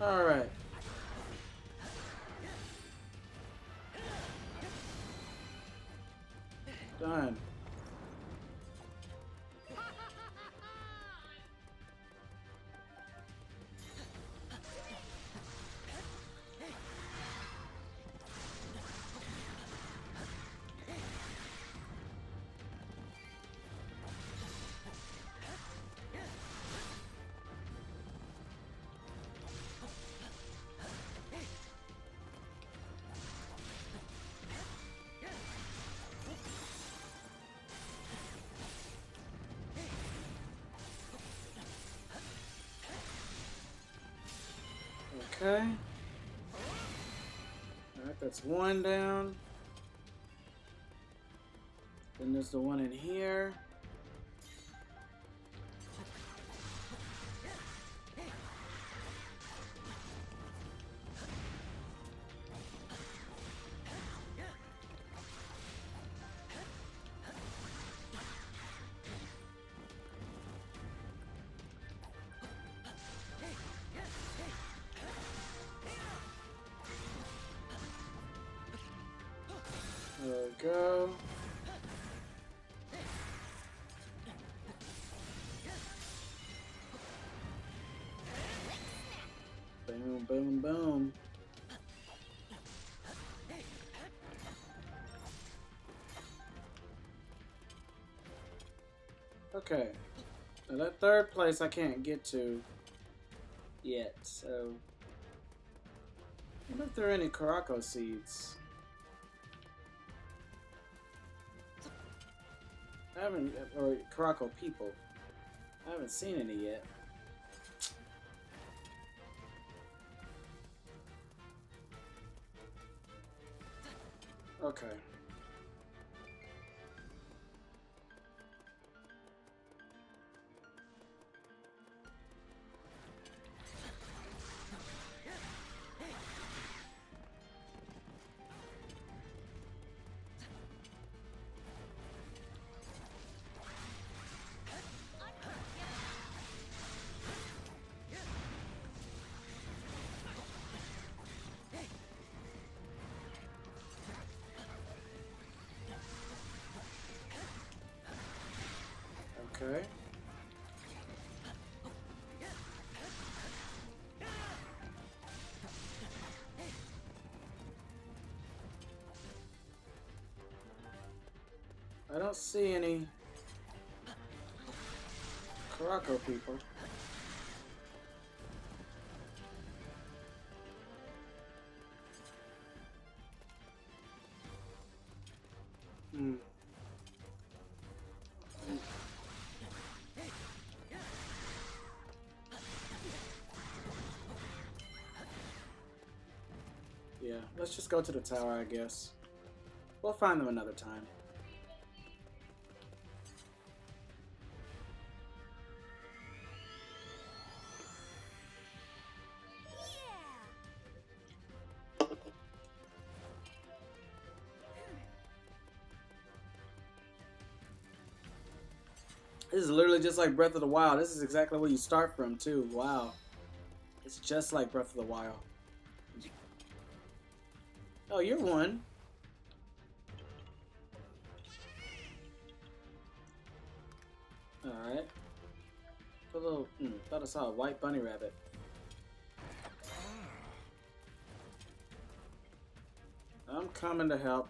Alright. Done. Okay. Alright, that's one down. Then there's the one in here. go. Boom, boom, boom. Okay. Now that third place I can't get to yet, so I wonder if there are any Caraco seeds. I haven't, or Caraco people. I haven't seen any yet. Okay. Okay. I don't see any Caraco people. Hmm. Yeah, let's just go to the tower, I guess. We'll find them another time. This is literally just like Breath of the Wild. This is exactly where you start from, too. Wow. It's just like Breath of the Wild. Oh, you're one. Alright. A little, thought I saw a white bunny rabbit. I'm coming to help.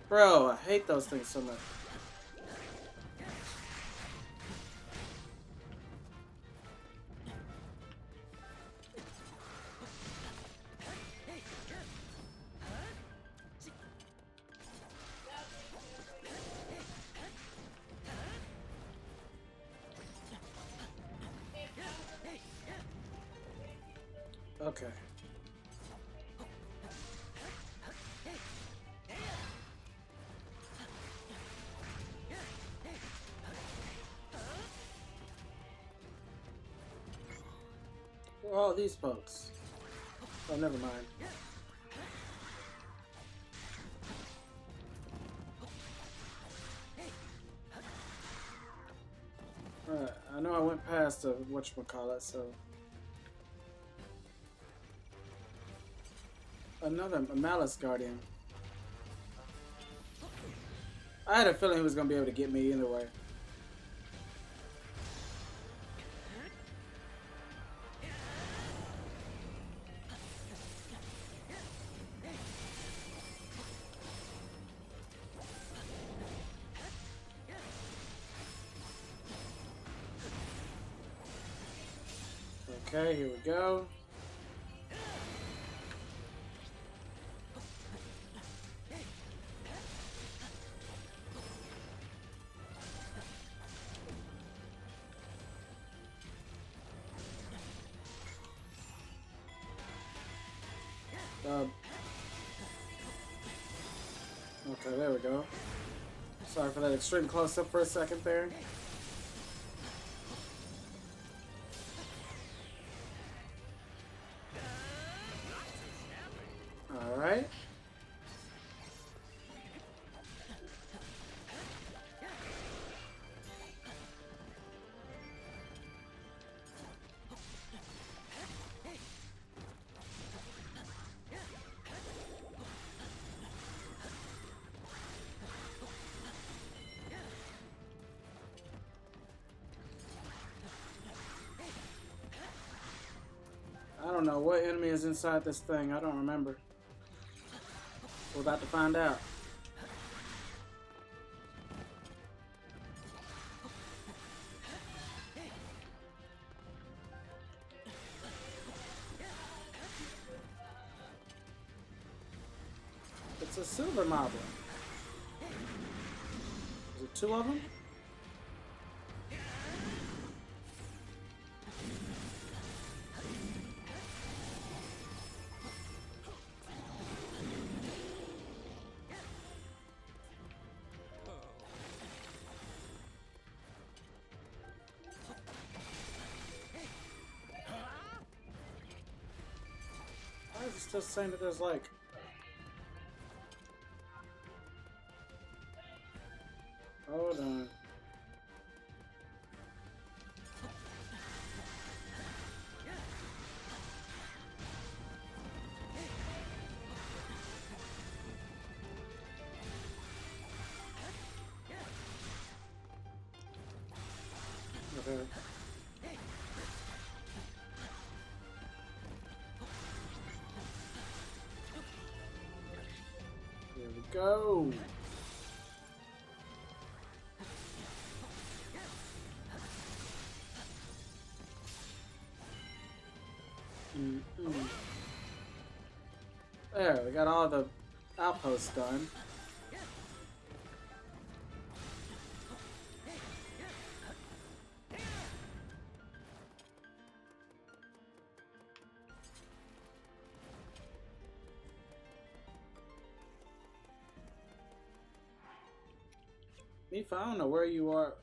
Bro, I hate those things so much. Okay. Who are all these folks? Oh, never mind. Alright, I know I went past the whatchamacallit, so... Another Malice Guardian. I had a feeling he was going to be able to get me either way. Okay, here we go. Okay, there we go. Sorry for that extreme close-up for a second there. Alright. What enemy is inside this thing? I don't remember. We're about to find out. It's a silver moblin. Is it 2 of them? Why is it still saying that there's like... Hold on. Okay. Here we go. There, we got all the outposts done. Mifa, I don't know where you are.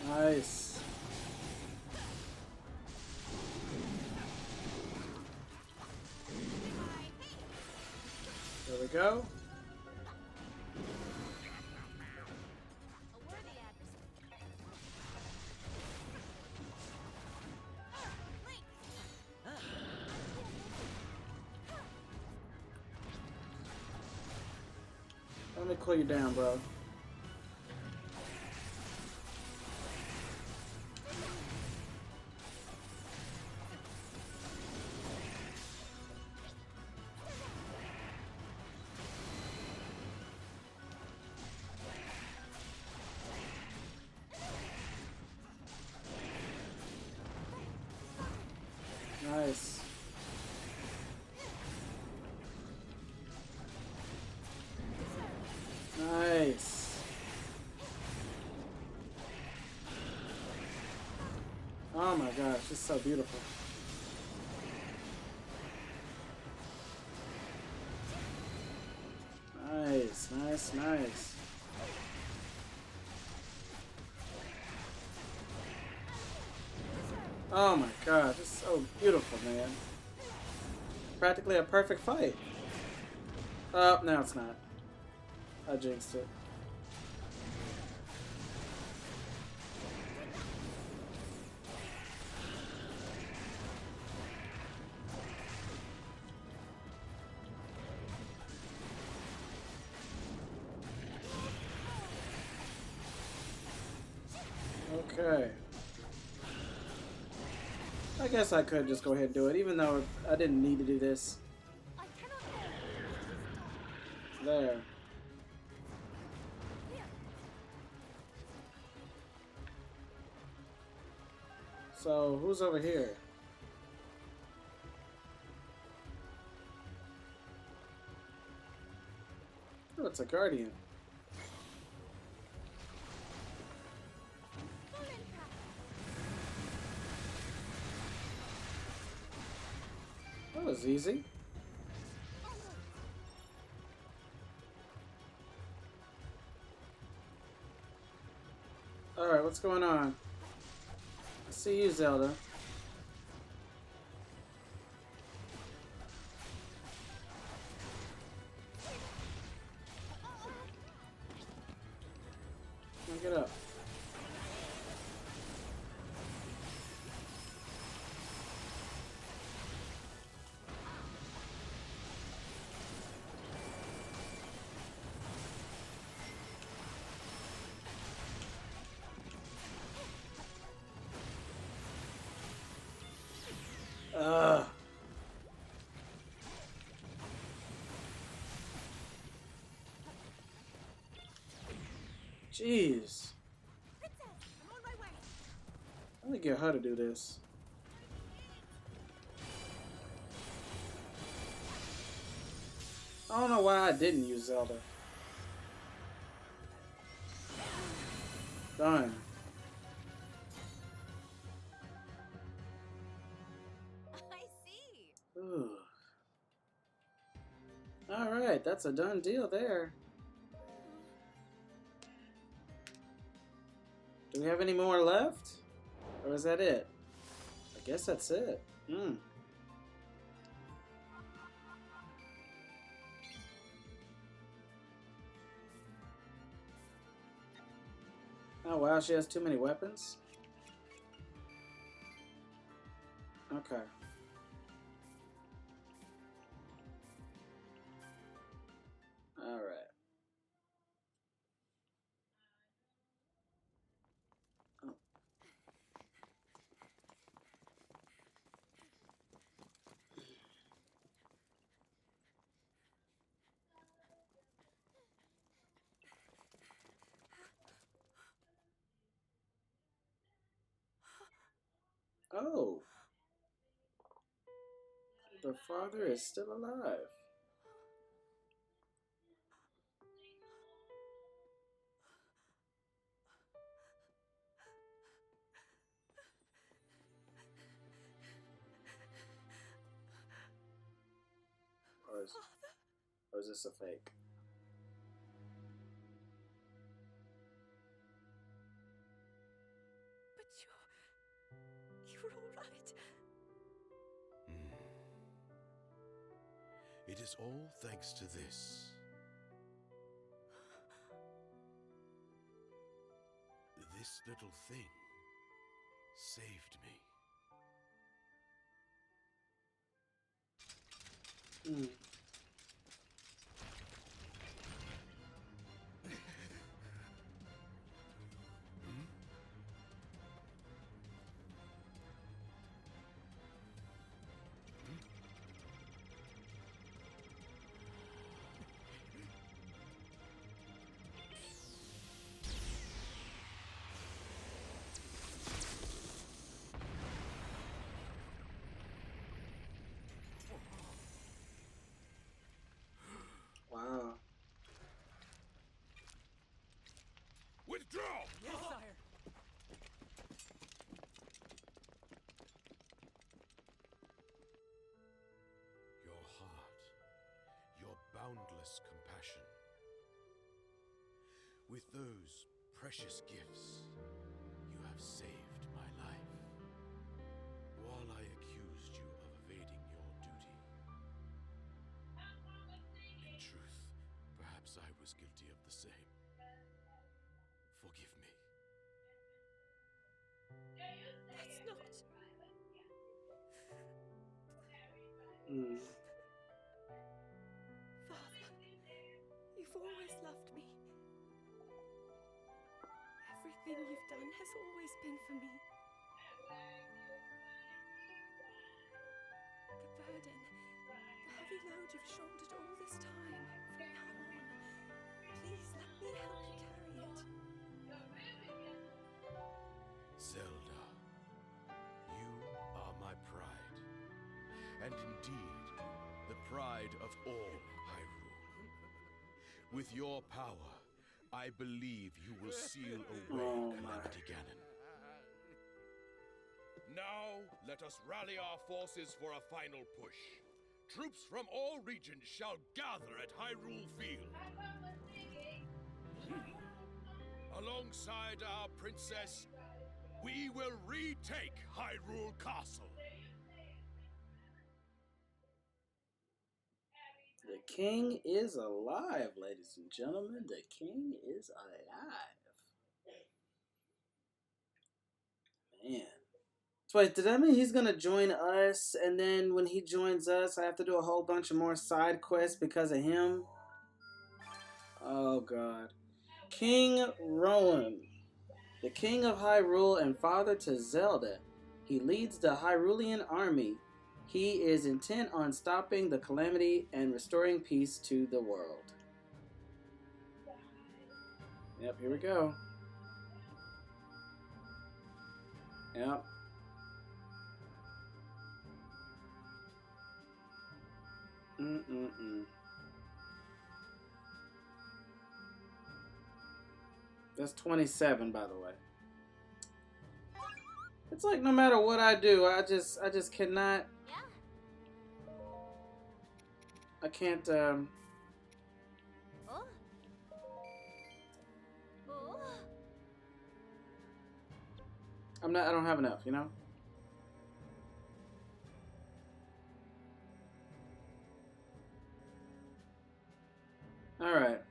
Nice. There we go. A worthy adversary. Let me cool you down, bro. Nice. Nice. Oh my gosh, it's so beautiful. Nice, nice, nice. Oh my god, it's so beautiful, man. Practically a perfect fight. Oh, no, it's not. I jinxed it. Okay. I guess I could just go ahead and do it, even though I didn't need to do this. I cannot There. So, who's over here? Oh, it's a guardian. was easy. Alright, what's going on? I see you, Zelda. Now get up. Ugh. Jeez. Princess, I'm on my way. I'm gonna get her to do this. I don't know why I didn't use Zelda. Done. I see. Ooh. Alright, that's a done deal there. Do we have any more left? Or is that it? I guess that's it. Hmm. Oh wow, she has too many weapons? Okay. Alright. Oh. The father is still alive. Or is this a fake? But you're all right. It is all thanks to this. This little thing saved me. Hmm. Wow. Withdraw! Yes, sire. Your heart, your boundless compassion. With those precious gifts, you have saved my life. While I accused you of evading your duty. In truth, perhaps I was guilty of the same. Forgive me. That's not. Hmm. Father, you've always loved me. Everything you've done has always been for me. The burden, the heavy load you've shouldered all this time, from now on, please let me help you carry it. Zelda, you are my pride. And indeed, the pride of all Hyrule. With your power, I believe you will seal away Oh my. Calamity Ganon. Now, let us rally our forces for a final push. troops from all regions shall gather at Hyrule Field. Alongside our princess, we will retake Hyrule Castle. The king is alive, ladies and gentlemen. The king is alive. Man. So wait, does that mean he's gonna join us, and then when he joins us, I have to do a whole bunch of more side quests because of him? Oh god. King Rowan, the king of Hyrule and father to Zelda. He leads the Hyrulean army. He is intent on stopping the Calamity and restoring peace to the world. Yep, here we go. Yep. That's 27, by the way. It's like no matter what I do, I just cannot. Yeah. I can't. Oh. I'm not. I don't have enough. You know. All right.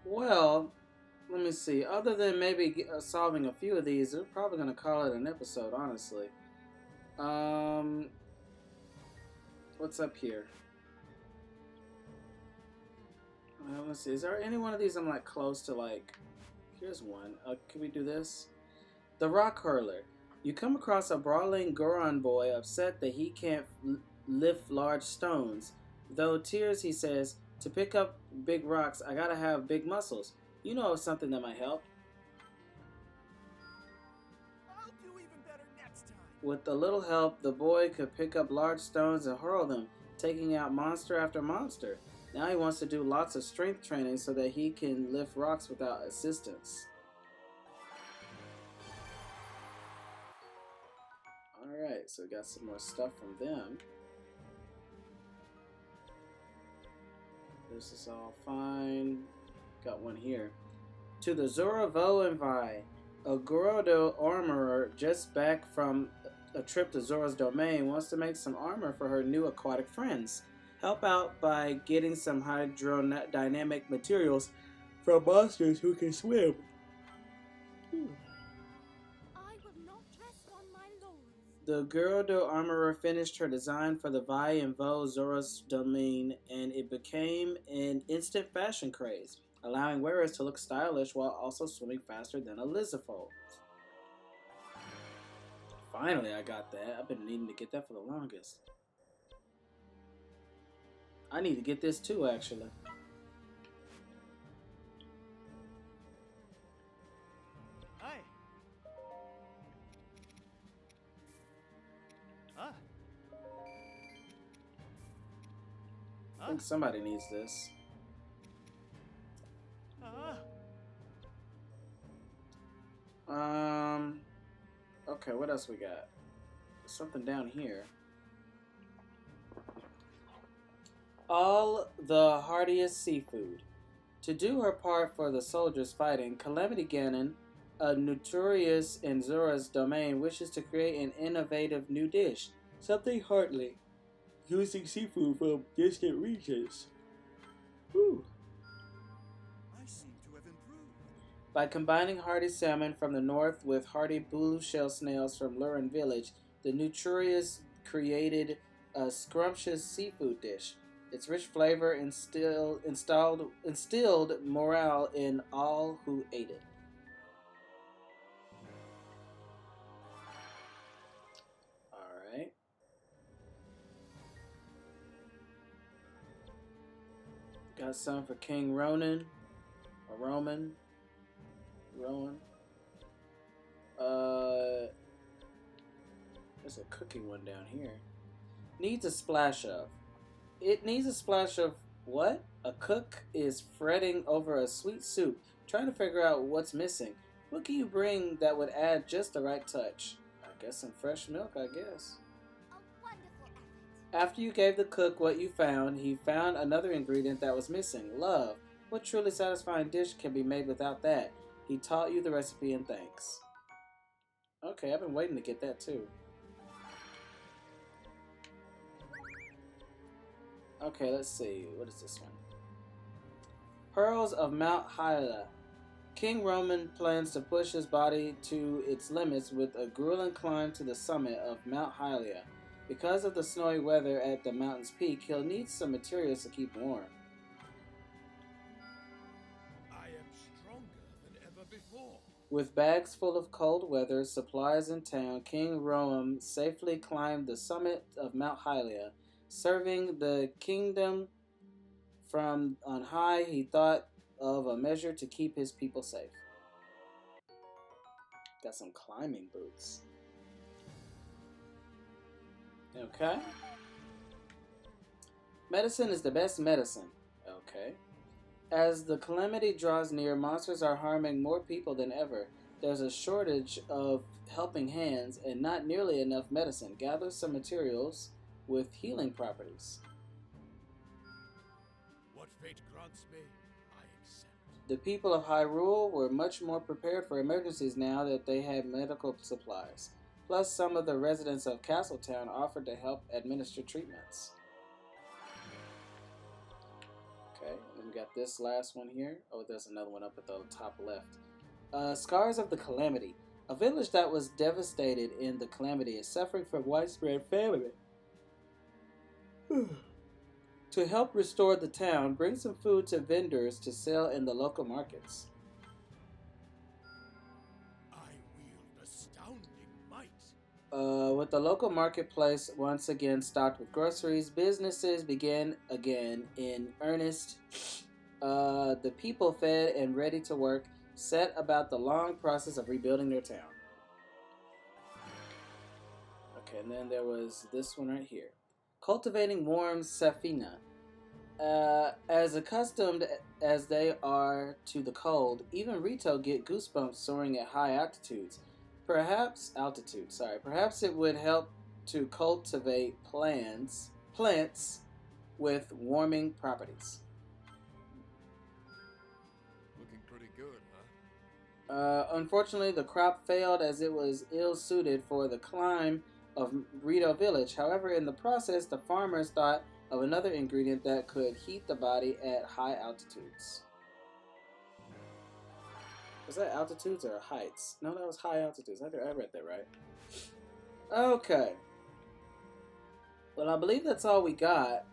Well, let me see. Other than maybe solving a few of these, we're probably gonna call it an episode. Honestly. What's up here? Let's see. Is there any one of these I'm like close to like? Here's one. Can we do this? The Rock Hurler. You come across a brawling Goron boy upset that he can't lift large stones. Though tears, he says, to pick up big rocks, I gotta have big muscles. You know of something that might help. I'll do even better next time. With a little help, the boy could pick up large stones and hurl them, taking out monster after monster. Now he wants to do lots of strength training so that he can lift rocks without assistance. Alright, so we got some more stuff from them. This is all fine. Got one here. To the Zoravo and Vi, a Gerudo armorer just back from a trip to Zora's domain wants to make some armor for her new aquatic friends. Help out by getting some hydrodynamic materials from monsters who can swim. I will not rest on my laurels. The Gerudo armorer finished her design for the Vi and Vo Zora's domain, and it became an instant fashion craze, allowing wearers to look stylish while also swimming faster than a lizardfold. Finally, I got that. I've been needing to get that for the longest. I need to get this too, actually. Hi. I think somebody needs this. Okay, what else we got? Something down here. All the hardiest seafood. To do her part for the soldiers fighting, Calamity Ganon, a notorious in Zora's domain, wishes to create an innovative new dish, something hearty, using seafood from distant regions. Whew. I seem to have improved. By combining hardy salmon from the north with hardy blue shell snails from Lurin Village, the Nuturious created a scrumptious seafood dish. Its rich flavor instilled morale in all who ate it. Alright. Got some for King Ronan. Or Roman. Rowan. There's a cooking one down here. Needs a splash of. It needs a splash of what? A cook is fretting over a sweet soup, trying to figure out what's missing. What can you bring that would add just the right touch? I guess some fresh milk, I guess. A wonderful effort. After you gave the cook what you found, he found another ingredient that was missing: love. What truly satisfying dish can be made without that? He taught you the recipe in thanks. Okay, I've been waiting to get that too. Okay, let's see. What is this one? Pearls of Mount Hyla. King Roman plans to push his body to its limits with a grueling climb to the summit of Mount Hylia. Because of the snowy weather at the mountain's peak, he'll need some materials to keep warm. I am stronger than ever before. With bags full of cold weather supplies in town, King Roam safely climbed the summit of Mount Hylia. Serving the kingdom from on high, he thought of a measure to keep his people safe. Got some climbing boots. Okay. Medicine is the best medicine. Okay. As the calamity draws near, monsters are harming more people than ever. There's a shortage of helping hands and not nearly enough medicine. Gather some materials with healing properties. What fate grants me, I accept. The people of Hyrule were much more prepared for emergencies now that they had medical supplies. Plus, some of the residents of Castletown offered to help administer treatments. Okay, and then we got this last one here. Oh, there's another one up at the top left. Scars of the Calamity. A village that was devastated in the Calamity is suffering from widespread famine. To help restore the town, bring some food to vendors to sell in the local markets. I wield astounding might. With the local marketplace once again stocked with groceries, businesses began again in earnest. The people fed and ready to work set about the long process of rebuilding their town. Okay, and then there was this one right here. Cultivating warm Safina. As accustomed as they are to the cold, even Rito get goosebumps soaring at high altitudes. Perhaps it would help to cultivate plants with warming properties. Looking pretty good, huh? Unfortunately, the crop failed as it was ill-suited for the climb of Rito Village. However, in the process, the farmers thought of another ingredient that could heat the body at high altitudes. Was that altitudes or heights? No, that was high altitudes. I read that right. Okay. Well, I believe that's all we got.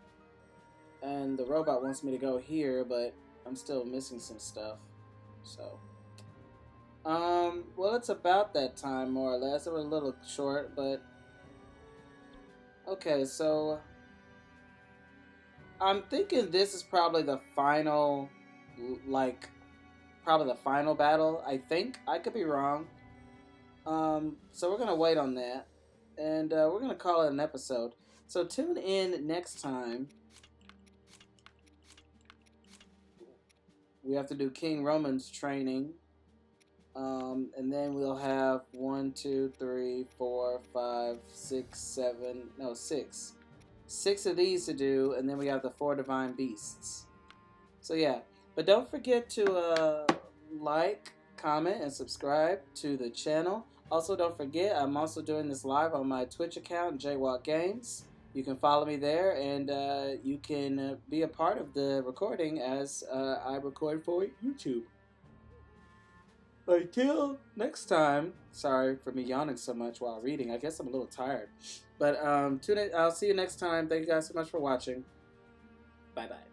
And the robot wants me to go here, but I'm still missing some stuff. So, well, it's about that time, more or less. It was a little short, but okay, so I'm thinking this is probably the final, probably the final battle, I think. I could be wrong. So we're going to wait on that. And we're going to call it an episode. So tune in next time. We have to do King Roman's training. And then we'll have 1, 2, 3, 4, 5, 6, 7, no, 6. 6 of these to do, and then we have the 4 divine beasts. So yeah, but don't forget to like, comment, and subscribe to the channel. Also, don't forget, I'm also doing this live on my Twitch account, JWalk Games. You can follow me there, and you can be a part of the recording as I record for YouTube. Until next time, sorry for me yawning so much while reading. I guess I'm a little tired. But tune in. I'll see you next time. Thank you guys so much for watching. Bye-bye.